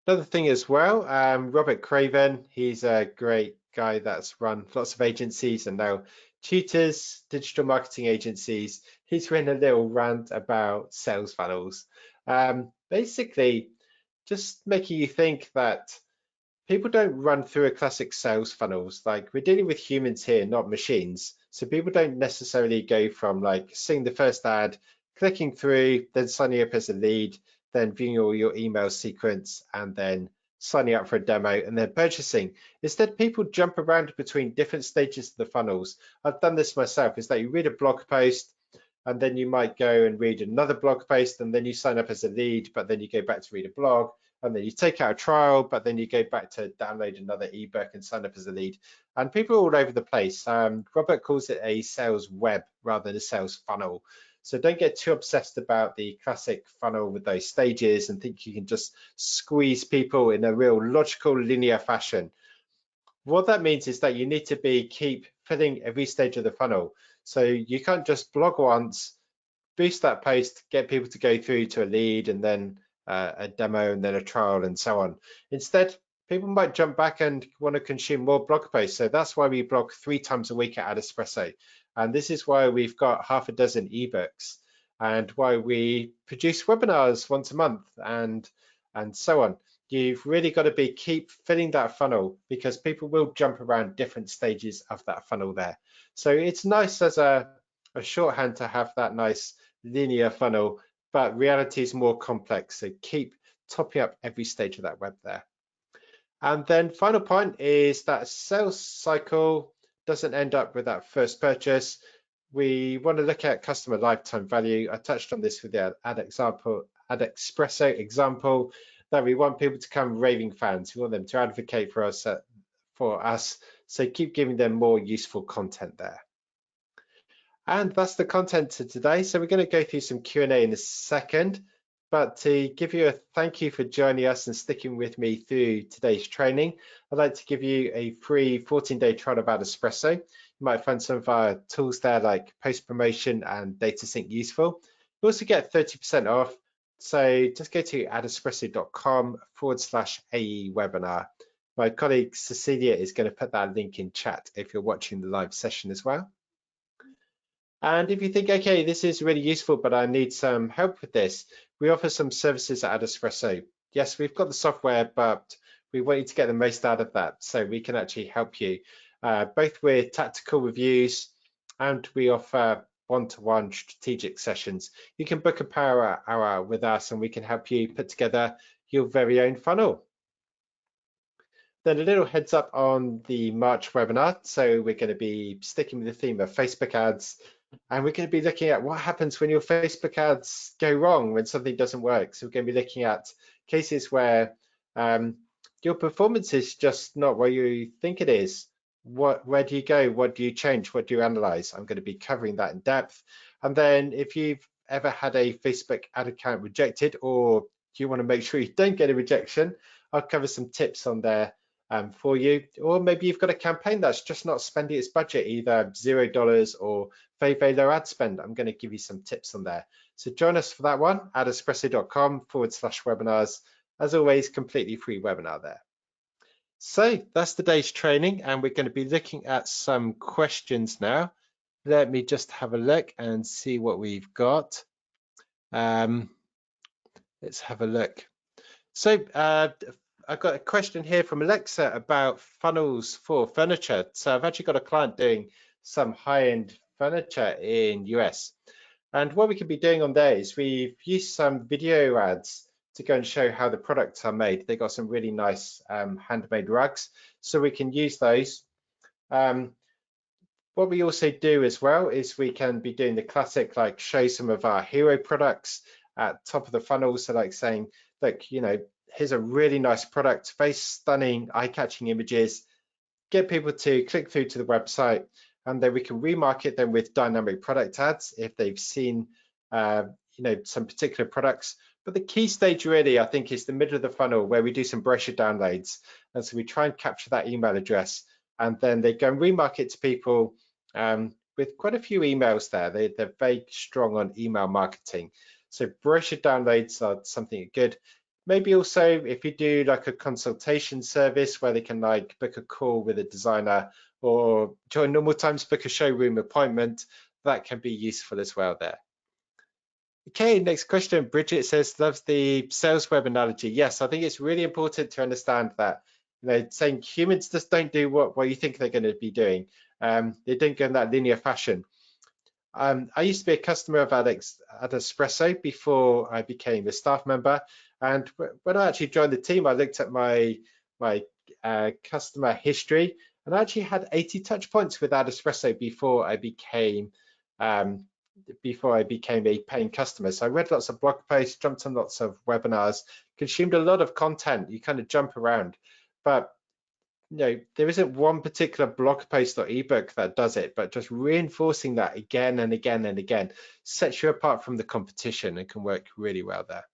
Another thing as well, Robert Craven, he's a great guy that's run lots of agencies and now tutors digital marketing agencies. He's written a little rant about sales funnels. Basically, just making you think that people don't run through a classic sales funnels. Like, we're dealing with humans here, not machines. So people don't necessarily go from like seeing the first ad, clicking through, then signing up as a lead, then viewing all your email sequence, and then signing up for a demo and then purchasing. Instead, people jump around between different stages of the funnels. I've done this myself, is that you read a blog post, and then you might go and read another blog post, and then you sign up as a lead, but then you go back to read a blog, and then you take out a trial, but then you go back to download another ebook and sign up as a lead. And people are all over the place. Robert calls it a sales web rather than a sales funnel. So don't get too obsessed about the classic funnel with those stages and think you can just squeeze people in a real logical, linear fashion. What that means is that you need to keep filling every stage of the funnel. So you can't just blog once, boost that post, get people to go through to a lead and then a demo and then a trial and so on. Instead, people might jump back and want to consume more blog posts. So that's why we blog 3 times a week at AdEspresso. And this is why we've got half a dozen ebooks, and why we produce webinars once a month and so on. You've really got to keep filling that funnel, because people will jump around different stages of that funnel there. So it's nice as a shorthand to have that nice linear funnel, but reality is more complex. So keep topping up every stage of that web there. And then final point is that sales cycle doesn't end up with that first purchase. We want to look at customer lifetime value. I touched on this with the AdEspresso example, that we want people to become raving fans. We want them to advocate for us. So keep giving them more useful content there. And that's the content to today. So we're going to go through some Q&A in a second. But to give you a thank you for joining us and sticking with me through today's training, I'd like to give you a free 14-day trial of AdEspresso. You might find some of our tools there like post-promotion and data sync useful. You also get 30% off. So just go to adespresso.com/AE webinar. My colleague Cecilia is going to put that link in chat if you're watching the live session as well. And if you think, okay, this is really useful, but I need some help with this, we offer some services at AdEspresso. Yes, we've got the software, but we want you to get the most out of that. So we can actually help you both with tactical reviews, and we offer one-to-one strategic sessions. You can book a power hour with us and we can help you put together your very own funnel. Then a little heads up on the March webinar. So we're going to be sticking with the theme of Facebook ads, and we're going to be looking at what happens when your Facebook ads go wrong, when something doesn't work. So we're going to be looking at cases where your performance is just not what you think it is. Where do you go? What do you change? What do you analyze? I'm going to be covering that in depth. And then if you've ever had a Facebook ad account rejected, or you want to make sure you don't get a rejection, I'll cover some tips on there for you. Or maybe you've got a campaign that's just not spending its budget, either $0 or very, very low ad spend. I'm going to give you some tips on there. So join us for that one, adespresso.com/webinars. As always, completely free webinar there. So that's today's training, and we're going to be looking at some questions now. Let me just have a look and see what we've got. Let's have a look. So I've got a question here from Alexa about funnels for furniture. So I've actually got a client doing some high-end furniture in US. And what we could be doing on there is we've used some video ads to go and show how the products are made. They got some really nice handmade rugs, so we can use those. What we also do as well is we can be doing the classic, like show some of our hero products at top of the funnel. So like saying, look, you know, here's a really nice product, very stunning, eye-catching images, get people to click through to the website, and then we can remarket them with dynamic product ads if they've seen you know, some particular products. But the key stage really, I think, is the middle of the funnel where we do some brochure downloads. And so we try and capture that email address, and then they go and remarket to people with quite a few emails there. They're very strong on email marketing. So brochure downloads are something good. Maybe also if you do like a consultation service where they can like book a call with a designer, or during normal times book a showroom appointment, that can be useful as well there. Okay, next question. Bridget says, loves the sales web analogy. Yes, I think it's really important to understand that, you know, saying humans just don't do what you think they're going to be doing. They don't go in that linear fashion. I used to be a customer of AdEspresso before I became a staff member. And when I actually joined the team, I looked at my customer history, and I actually had 80 touch points with AdEspresso before I became a paying customer. So I read lots of blog posts, jumped on lots of webinars, consumed a lot of content. You kind of jump around, but you know, there isn't one particular blog post or ebook that does it, but just reinforcing that again and again and again sets you apart from the competition and can work really well there.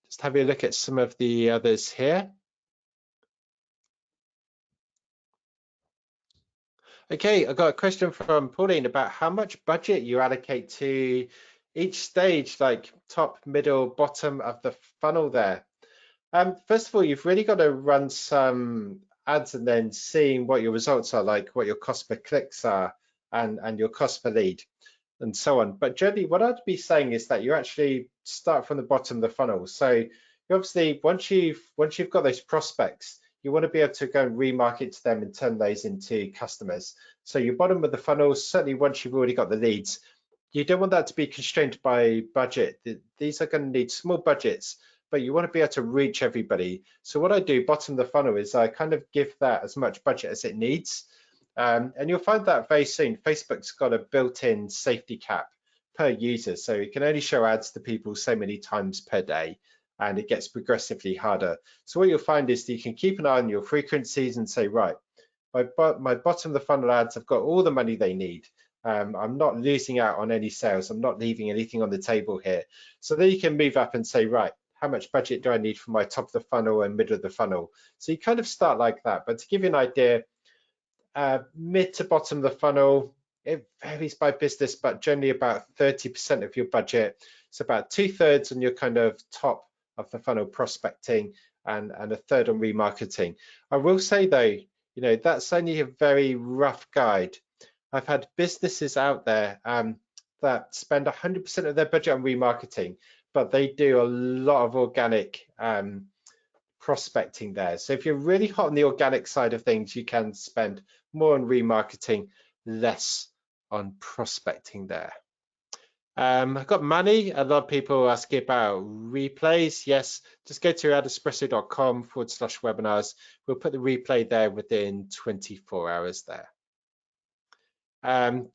Just have a look at some of the others here. Okay, I've got a question from Pauline about how much budget you allocate to each stage, like top, middle, bottom of the funnel there. First of all, you've really got to run some ads and then seeing what your results are, like what your cost per clicks are and your cost per lead and so on. But generally, what I'd be saying is that you actually start from the bottom of the funnel. So you obviously, once you've got those prospects, you want to be able to go and remarket to them and turn those into customers. So your bottom of the funnel, certainly once you've already got the leads, you don't want that to be constrained by budget. These are going to need small budgets, but you want to be able to reach everybody. So what I do, bottom of the funnel, is I kind of give that as much budget as it needs. And you'll find that very soon. Facebook's got a built-in safety cap per user. So it can only show ads to people so many times per day, and it gets progressively harder. So what you'll find is that you can keep an eye on your frequencies and say, right, my bottom of the funnel ads have got all the money they need. I'm not losing out on any sales. I'm not leaving anything on the table here. So then you can move up and say, right, how much budget do I need for my top of the funnel and middle of the funnel? So you kind of start like that. But to give you an idea, mid to bottom of the funnel, it varies by business, but generally about 30% of your budget. So about 2/3 on your kind of top of the funnel prospecting, and a third on remarketing. I will say though, that's only a very rough guide. I've had businesses out there that spend 100% of their budget on remarketing, but they do a lot of organic prospecting there. So if you're really hot on the organic side of things, you can spend more on remarketing, less on prospecting there. I've got Manny. A lot of people asking about replays. Yes, just go to adespresso.com/webinars. We'll put the replay there within 24 hours there.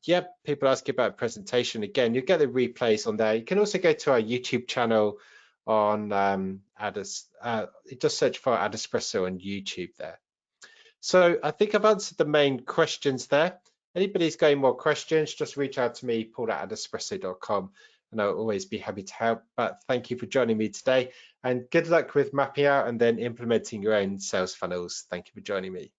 Yep, people asking about presentation. Again, you get the replays on there. You can also go to our YouTube channel on just search for AdEspresso on YouTube there. So I think I've answered the main questions there. Anybody's got any more questions, just reach out to me, paul@adespresso.com, and I'll always be happy to help. But thank you for joining me today, and good luck with mapping out and then implementing your own sales funnels. Thank you for joining me.